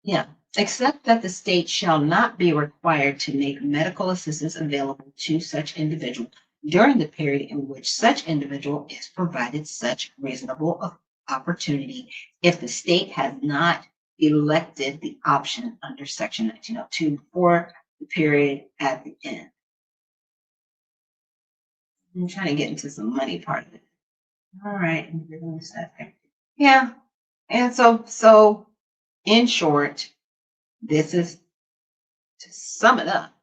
Yeah, except that the state shall not be required to make medical assistance available to such individual during the period in which such individual is provided such reasonable opportunity if the state has not elected the option under section 1902 for the period at the end. I'm trying to get into some money part of it. All right. Yeah. And so in short, this is, to sum it up,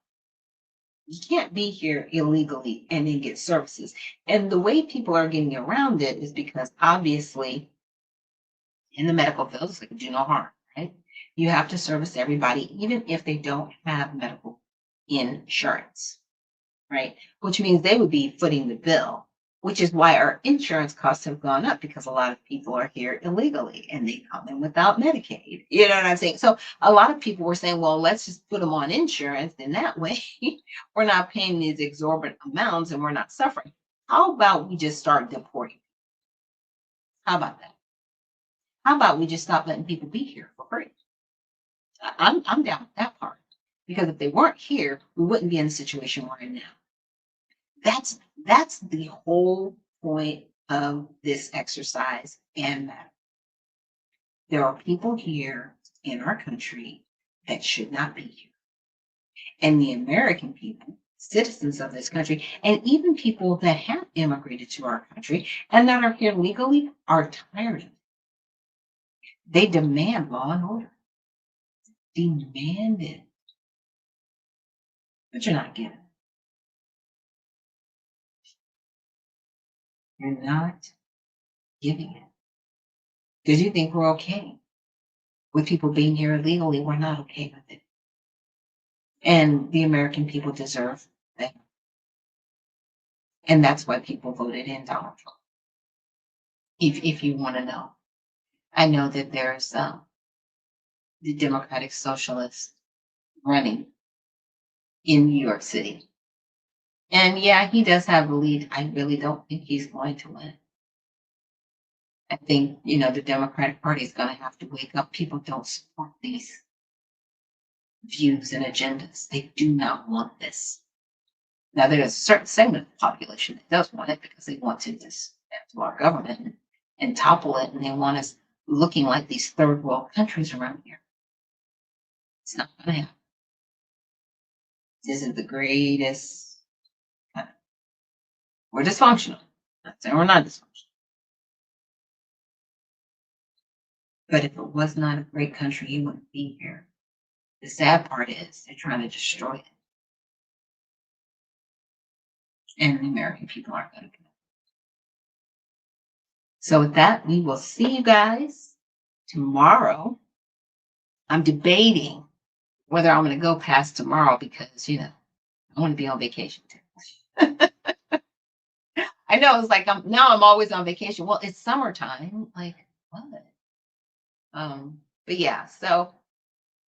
you can't be here illegally and then get services. And the way people are getting around it is because obviously in the medical field, it's like do no harm, right? You have to service everybody, even if they don't have medical insurance, right? Which means they would be footing the bill, which is why our insurance costs have gone up, because a lot of people are here illegally and they come in without Medicaid. You know what I'm saying? So a lot of people were saying, well, let's just put them on insurance. And that way we're not paying these exorbitant amounts and we're not suffering. How about we just start deporting? How about that? How about we just stop letting people be here for free? I'm down with that part, because if they weren't here, we wouldn't be in the situation we're in now. That's the whole point of this exercise and matter. There are people here in our country that should not be here. And the American people, citizens of this country, and even people that have immigrated to our country and that are here legally, are tired of it. They demand law and order. Demand it. But you're not getting it. You're not giving it. Because you think we're okay with people being here illegally. We're not okay with it. And the American people deserve that. And that's why people voted in Donald Trump. If you want to know. I know that there's the Democratic Socialists running in New York City. And yeah, he does have a lead. I really don't think he's going to win. I think, the Democratic Party is going to have to wake up. People don't support these views and agendas. They do not want this. Now, there's a certain segment of the population that does want it because they want to dismantle our government and topple it, and they want us looking like these third world countries around here. It's not going to happen. This is the greatest. We're dysfunctional. I'm not saying we're not dysfunctional. But if it was not a great country, you wouldn't be here. The sad part is they're trying to destroy it. And the American people aren't going to do it. So with that, we will see you guys tomorrow. I'm debating whether I'm going to go past tomorrow because, I want to be on vacation too. I know it's like I'm always on vacation. Well, it's summertime. Like, what? But yeah, so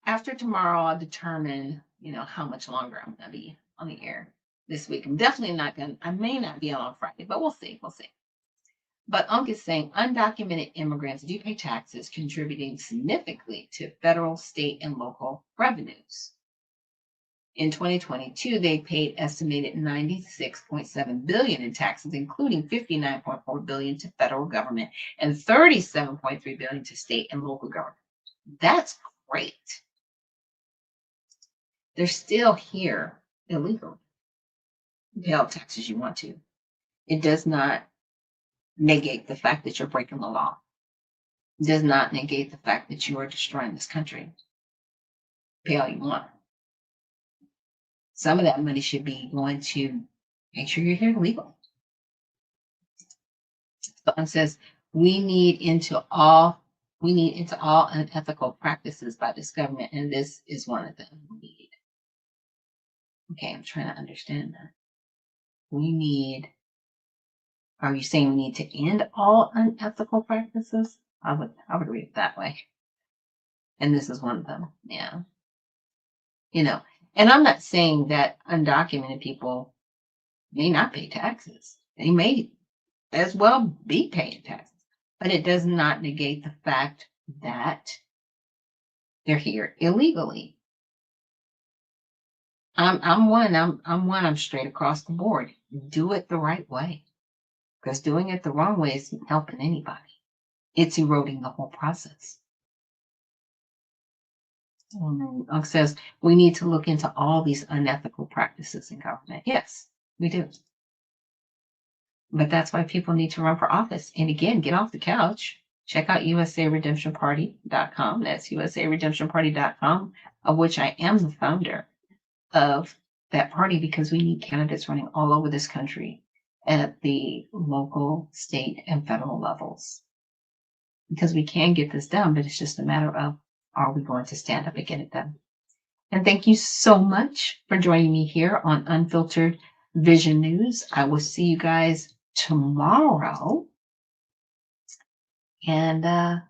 after tomorrow, I'll determine, how much longer I'm going to be on the air this week. I'm definitely not going to, I may not be on Friday, but we'll see. But Unc is saying undocumented immigrants do pay taxes, contributing significantly to federal, state, and local revenues. In 2022, they paid estimated $96.7 billion in taxes, including $59.4 billion to federal government and $37.3 billion to state and local government. That's great. They're still here illegally. You pay all the taxes you want to. It does not negate the fact that you're breaking the law. It does not negate the fact that you are destroying this country. Pay all you want. Some of that money should be going to make sure you're here legal. Someone says we need into all unethical practices by this government, and this is one of them. Okay, I'm trying to understand that. Are you saying we need to end all unethical practices? I would read it that way. And this is one of them. Yeah. And I'm not saying that undocumented people may not pay taxes. They may as well be paying taxes, but it does not negate the fact that they're here illegally. I'm straight across the board. Do it the right way. Because doing it the wrong way isn't helping anybody. It's eroding the whole process. Unc says we need to look into all these unethical practices in government. Yes, we do. But that's why people need to run for office. And again, get off the couch. Check out USARedemptionParty.com. That's USARedemptionParty.com, of which I am the founder of that party, because we need candidates running all over this country at the local, state, and federal levels. Because we can get this done, but it's just a matter of, are we going to stand up and get it done? And thank you so much for joining me here on Unfiltered Vision News. I will see you guys tomorrow. And have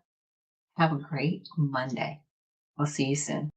a great Monday. We'll see you soon.